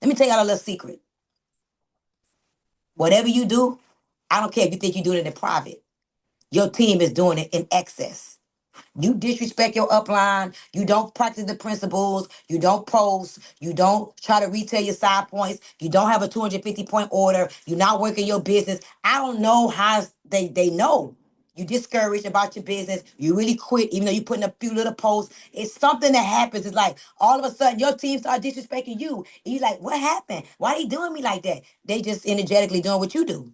Let me tell y'all a little secret. Whatever you do, I don't care if you think you do it in private. Your team is doing it in excess. You disrespect your upline. You don't practice the principles. You don't post. You don't try to retail your side points. You don't have a 250-point order. You're not working your business. I don't know how they know. You discouraged about your business. You really quit, even though you put in a few little posts. It's something that happens. It's like all of a sudden your team start disrespecting you. And you're like, what happened? Why they doing me like that? They just energetically doing what you do.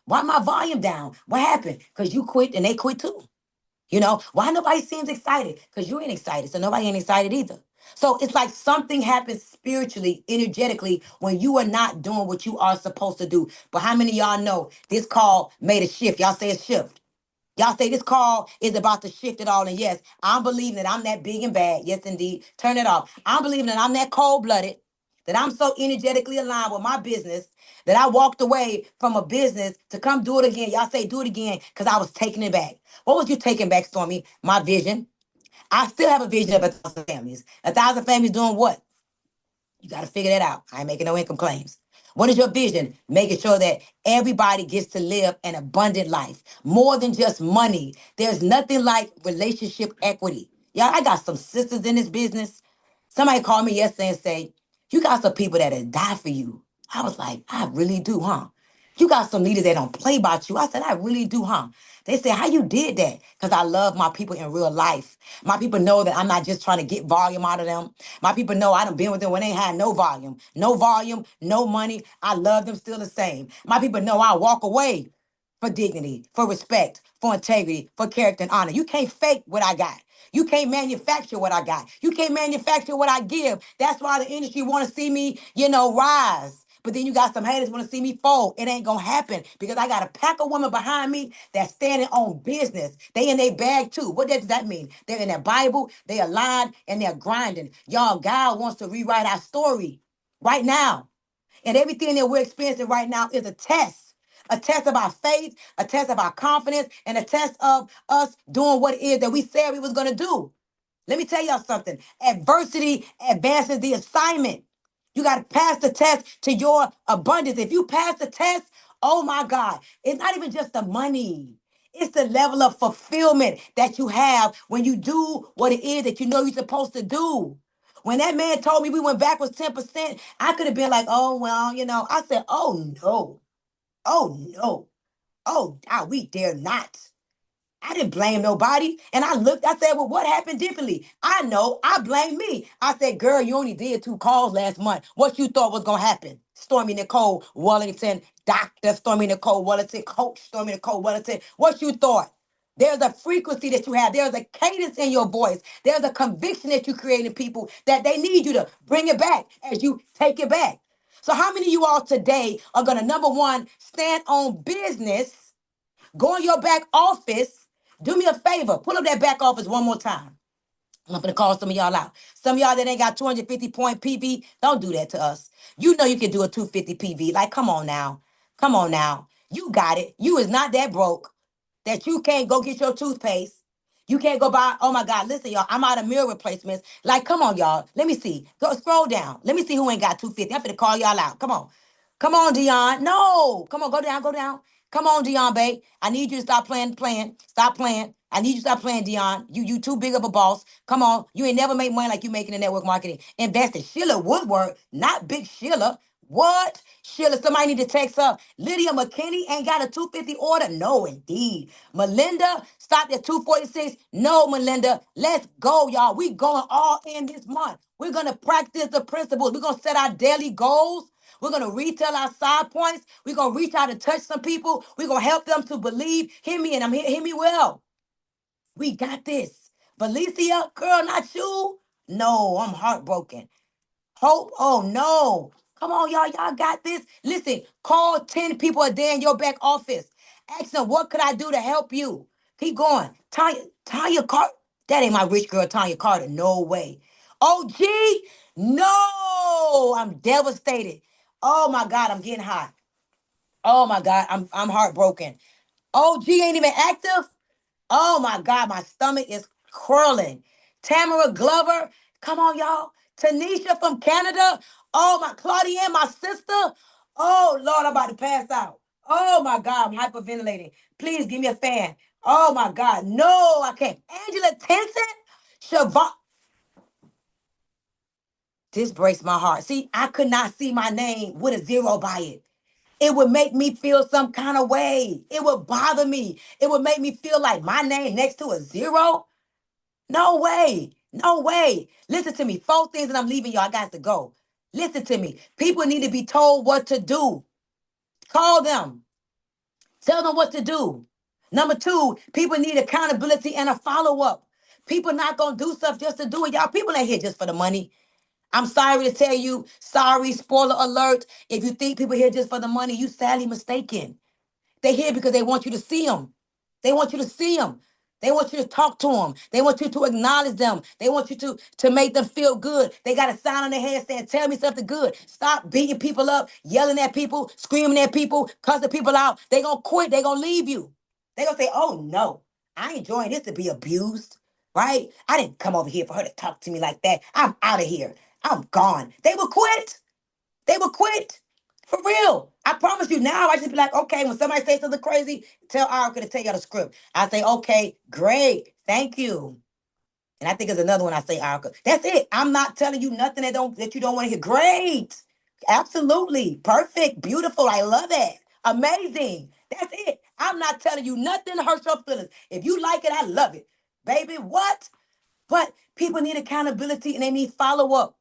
Why my volume down? What happened? Because you quit and they quit too. You know, why nobody seems excited? Because you ain't excited, so nobody ain't excited either. So it's like something happens spiritually, energetically, when you are not doing what you are supposed to do. But how many of y'all know this call made a shift? Y'all say a shift. Y'all say this call is about to shift it all. And yes, I'm believing that I'm that big and bad. Yes, indeed. Turn it off. I'm believing that I'm that cold blooded, that I'm so energetically aligned with my business that I walked away from a business to come do it again. Y'all say do it again because I was taking it back. What was you taking back, Stormy? My vision. I still have a vision of 1,000 families. 1,000 families doing what? You got to figure that out. I ain't making no income claims. What is your vision? Making sure that everybody gets to live an abundant life, more than just money. There's nothing like relationship equity. Yeah, I got some sisters in this business. Somebody called me yesterday and say, you got some people that'll die for you. I was like, I really do, huh? You got some leaders that don't play about you. I said, I really do, huh? They said, how you did that? Because I love my people in real life. My people know that I'm not just trying to get volume out of them. My people know I done been with them when they had no volume. No volume, no money. I love them still the same. My people know I walk away for dignity, for respect, for integrity, for character and honor. You can't fake what I got. You can't manufacture what I got. You can't manufacture what I give. That's why the industry want to see me, rise. But then you got some haters want to see me fall. It ain't gonna happen because I got a pack of women behind me that's standing on business. They in their bag too. What does that mean? They're in their Bible, they aligned, and they're grinding. Y'all, God wants to rewrite our story right now. And everything that we're experiencing right now is a test. A test of our faith, a test of our confidence, and a test of us doing what it is that we said we was gonna do. Let me tell y'all something. Adversity advances the assignment. You got to pass the test to your abundance. If you pass the test, oh my God, it's not even just the money. It's the level of fulfillment that you have when you do what it is that you know you're supposed to do. When that man told me we went backwards 10%, I could have been like, oh, well, I said, oh no, oh no, oh, we dare not. I didn't blame nobody. And I looked, I said, well, what happened differently? I know, I blame me. I said, girl, you only did 2 calls last month. What you thought was going to happen? Stormy Nicole Wellington, Dr. Stormy Nicole Wellington, Coach Stormy Nicole Wellington. What you thought? There's a frequency that you have. There's a cadence in your voice. There's a conviction that you create in people that they need you to bring it back as you take it back. So how many of you all today are going to, number one, stand on business, go in your back office? Do me a favor. Pull up that back office one more time. I'm going to call some of y'all out. Some of y'all that ain't got 250-point PV, don't do that to us. You know you can do a 250 PV. Like, come on now. Come on now. You got it. You is not that broke that you can't go get your toothpaste. You can't go buy, oh my God, listen, y'all, I'm out of meal replacements. Like, come on, y'all. Let me see. Go scroll down. Let me see who ain't got 250. I'm finna call y'all out. Come on. Come on, Dion. No. Come on, go down, go down. Come on, Dion, babe. I need you to stop playing. Stop playing. I need you to stop playing, Dion. You too big of a boss. Come on. You ain't never made money like you making in network marketing. Invest in Sheila Woodward, not Big Sheila. What? Sheila, somebody need to text her. Lydia McKinney ain't got a 250 order? No, indeed. Melinda stopped at 246. No, Melinda. Let's go, y'all. We going all in this month. We're going to practice the principles. We're going to set our daily goals. We're going to retell our side points. We're going to reach out and touch some people. We're going to help them to believe. Hear me, and hear me well. We got this. Felicia, girl, not you. No, I'm heartbroken. Hope, oh no. Come on, y'all. Y'all got this. Listen, call 10 people a day in your back office. Ask them, what could I do to help you? Keep going. Tanya Carter. That ain't my rich girl, Tanya Carter. No way. OG, no. I'm devastated. Oh my God, I'm getting hot. Oh my God, I'm heartbroken. OG ain't even active. Oh my God, my stomach is curling. Tamara Glover, come on, y'all. Tanisha from Canada. Oh my, Claudia, my sister. Oh Lord, I'm about to pass out. Oh my God, I'm hyperventilating. Please give me a fan. Oh my God, no, I can't. Angela Tenson, Siobhan. This breaks my heart. See, I could not see my name with a zero by it. It would make me feel some kind of way. It would bother me. It would make me feel like my name next to a zero. No way. No way. Listen to me. 4 things and I'm leaving y'all. I got to go. Listen to me. People need to be told what to do. Call them. Tell them what to do. Number 2, people need accountability and a follow-up. People not going to do stuff just to do it. Y'all, people ain't here just for the money. I'm sorry to tell you. Sorry, spoiler alert. If you think people here just for the money, you sadly mistaken. They here because they want you to see them. They want you to see them. They want you to talk to them. They want you to acknowledge them. They want you to make them feel good. They got a sign on their head saying, tell me something good. Stop beating people up, yelling at people, screaming at people, cussing people out. They going to quit. They going to leave you. They going to say, oh, no, I ain't joining this to be abused, right? I didn't come over here for her to talk to me like that. I'm out of here. I'm gone. They will quit. They will quit. For real. I promise you now, I just be like, okay, when somebody says something crazy, tell Erica to tell you the script. I say, okay, great. Thank you. And I think there's another one I say, Erica. That's it. I'm not telling you nothing that you don't want to hear. Great. Absolutely. Perfect. Beautiful. I love it. Amazing. That's it. I'm not telling you nothing to hurt your feelings. If you like it, I love it. Baby, what? But people need accountability and they need follow-up.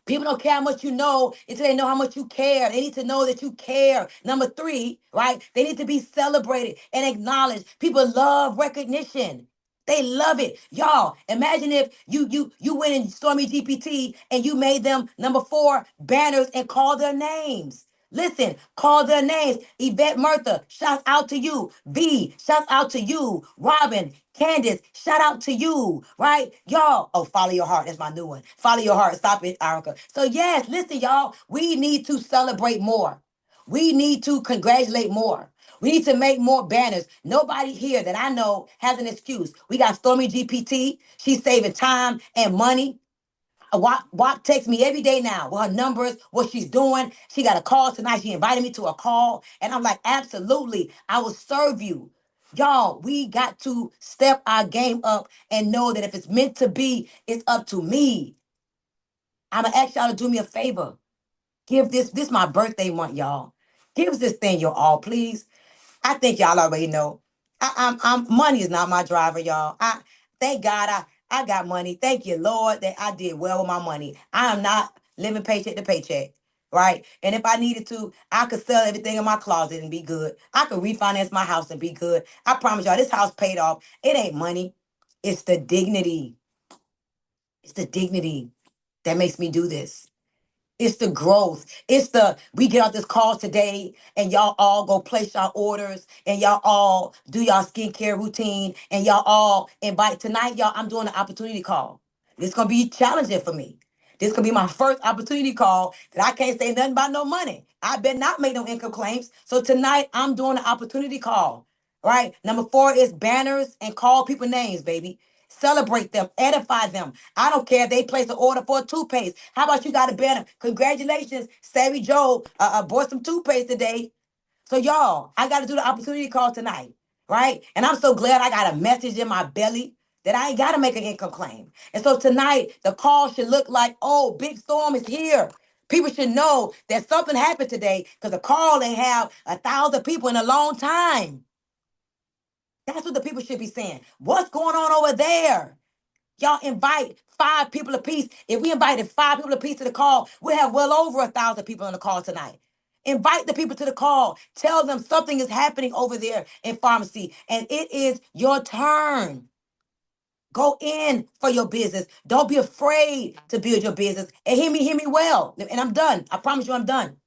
People don't care how much you know until they know how much you care. They need to know that you care. Number 3, right? They need to be celebrated and acknowledged. People love recognition. They love it. Y'all, imagine if you went in Stormy GPT and you made them number 4 banners and call their names. Listen, call their names. Yvette Murtha, shouts out to you. V, shouts out to you. Robin, Candace, shout out to you, right? Y'all, oh, follow your heart. That's my new one. Follow your heart. Stop it, Erica. So, yes, listen, y'all, we need to celebrate more. We need to congratulate more. We need to make more banners. Nobody here that I know has an excuse. We got Stormy GPT. She's saving time and money. WAP texts me every day now with her numbers, what she's doing. She got a call tonight. She invited me to a call. And I'm like, absolutely, I will serve you. Y'all, we got to step our game up and know that if it's meant to be, it's up to me. I'm going to ask y'all to do me a favor. Give this my birthday month, y'all. Give us this thing, your all, please. I think y'all already know. Money is not my driver, y'all. Thank God I got money. Thank you, Lord, that I did well with my money. I am not living paycheck to paycheck, right? And if I needed to, I could sell everything in my closet and be good. I could refinance my house and be good. I promise y'all, this house paid off. It ain't money. It's the dignity. It's the dignity that makes me do this. It's the growth. We get off this call today and y'all all go place y'all orders and y'all all do y'all skincare routine and y'all all invite. Tonight, y'all, I'm doing an opportunity call. This going to be challenging for me. This going to be my first opportunity call that I can't say nothing about no money. I better not make no income claims. So tonight, I'm doing an opportunity call, right? Number 4 is banners and call people names, baby. Celebrate them, edify them. I don't care if they place an order for a toothpaste. How about you got a banner? Congratulations, Savvy Joe bought some toothpaste today. So y'all, I got to do the opportunity call tonight, right? And I'm so glad I got a message in my belly that I ain't got to make an income claim. And so tonight, the call should look like, oh, Big Storm is here. People should know that something happened today because the call they have 1,000 people in a long time. That's what the people should be saying. What's going on over there? Y'all invite 5 people apiece. If we invited 5 people apiece to the call, we'll have well over 1,000 people on the call tonight. Invite the people to the call. Tell them something is happening over there in pharmacy, and it is your turn. Go in for your business. Don't be afraid to build your business. And hear me well. And I'm done. I promise you I'm done.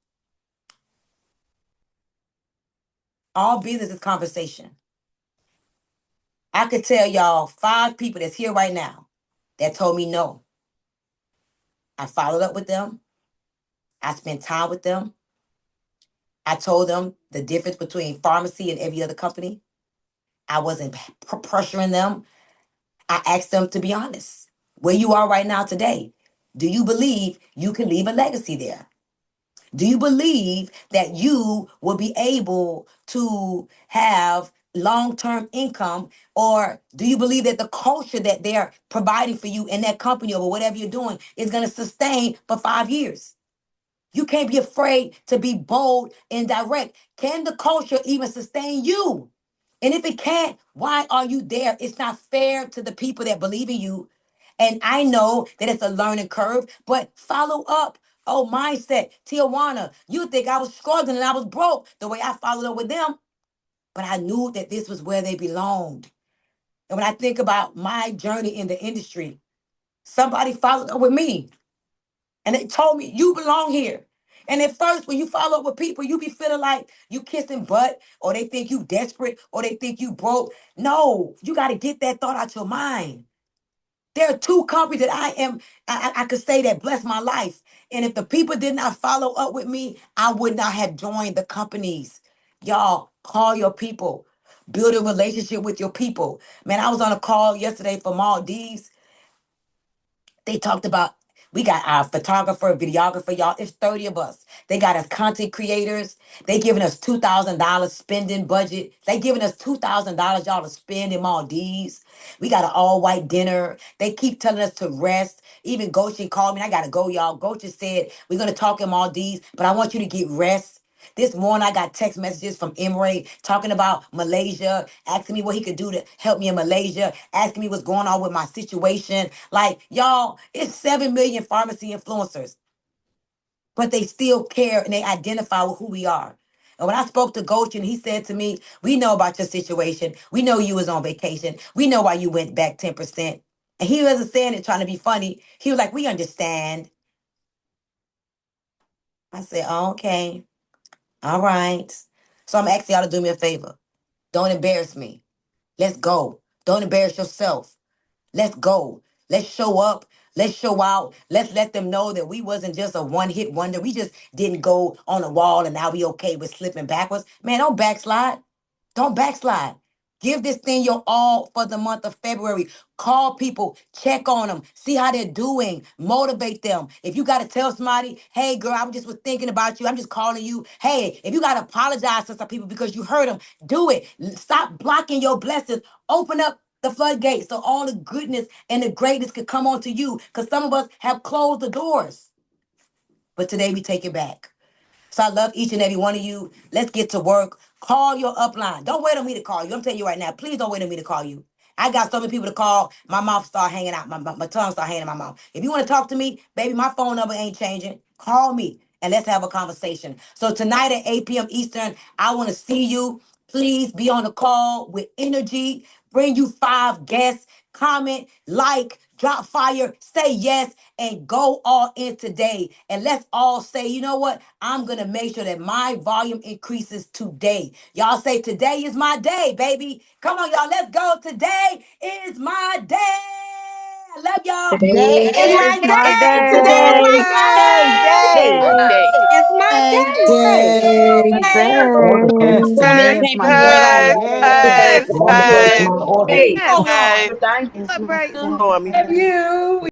All business is conversation. I could tell y'all 5 people that's here right now that told me no. I followed up with them. I spent time with them. I told them the difference between pharmacy and every other company. I wasn't pressuring them. I asked them to be honest. Where you are right now today, do you believe you can leave a legacy there? Do you believe that you will be able to have long-term income? Or do you believe that the culture that they're providing for you in that company or whatever you're doing is going to sustain for 5 years? You can't be afraid to be bold and direct. Can the culture even sustain you? And if it can't, why are you there? It's not fair to the people that believe in you. And I know that it's a learning curve, but follow up. Oh, mindset. Tijuana, you think I was struggling and I was broke the way I followed up with them, but I knew that this was where they belonged. And when I think about my journey in the industry, somebody followed up with me and they told me, you belong here. And at first, when you follow up with people, you be feeling like you kissing butt, or they think you desperate, or they think you broke. No, you got to get that thought out your mind. There are 2 companies that I could say that blessed my life. And if the people did not follow up with me, I would not have joined the companies. Y'all, call your people. Build a relationship with your people. Man, I was on a call yesterday for Maldives. They talked about we got our photographer, videographer, y'all. It's 30 of us. They got us content creators. They giving us $2,000 spending budget. They giving us $2,000 y'all to spend in Maldives. We got an all-white dinner. They keep telling us to rest. Even Goshen called me. I gotta go, y'all. Goshen said we're gonna talk in Maldives, but I want you to get rest. This morning, I got text messages from Emre talking about Malaysia, asking me what he could do to help me in Malaysia, asking me what's going on with my situation. Like, y'all, it's 7 million pharmacy influencers, but they still care and they identify with who we are. And when I spoke to Goshen, he said to me, we know about your situation. We know you was on vacation. We know why you went back 10%. And he wasn't saying it trying to be funny. He was like, we understand. I said, oh, okay. All right. So I'm asking y'all to do me a favor. Don't embarrass me. Let's go. Don't embarrass yourself. Let's go. Let's show up. Let's show out. Let's let them know that we wasn't just a one-hit wonder. We just didn't go on the wall and now we okay with slipping backwards. Man, don't backslide. Don't backslide. Give this thing your all for the month of February. Call people, check on them, see how they're doing, motivate them. If you got to tell somebody, hey, girl, I just was thinking about you. I'm just calling you. Hey, if you got to apologize to some people because you hurt them, do it. Stop blocking your blessings. Open up the floodgates so all the goodness and the greatness could come onto you because some of us have closed the doors. But today we take it back. So I love each and every one of you. Let's get to work. Call your upline. Don't wait on me to call you. I'm telling you right now, please don't wait on me to call you. I got so many people to call. My mouth start hanging out. My tongue start hanging in my mouth. If you want to talk to me, baby, my phone number ain't changing. Call me and let's have a conversation. So tonight at 8 p.m. Eastern, I want to see you. Please be on the call with energy. Bring you 5 guests. Comment, like, drop fire, say yes, and go all in today. And let's all say, you know what? I'm going to make sure that my volume increases today. Y'all say, today is my day, baby. Come on, y'all. Let's go. Today is my day. I love y'all. Today Today is is my my day. Today is day. my Yay, day. yay. Today Day. is my day. Day. Yes, today is my day. Yes. Yay. Yes. Happy Wonderful. birthday. Move Day. on. It's my Celebrate. turn. You.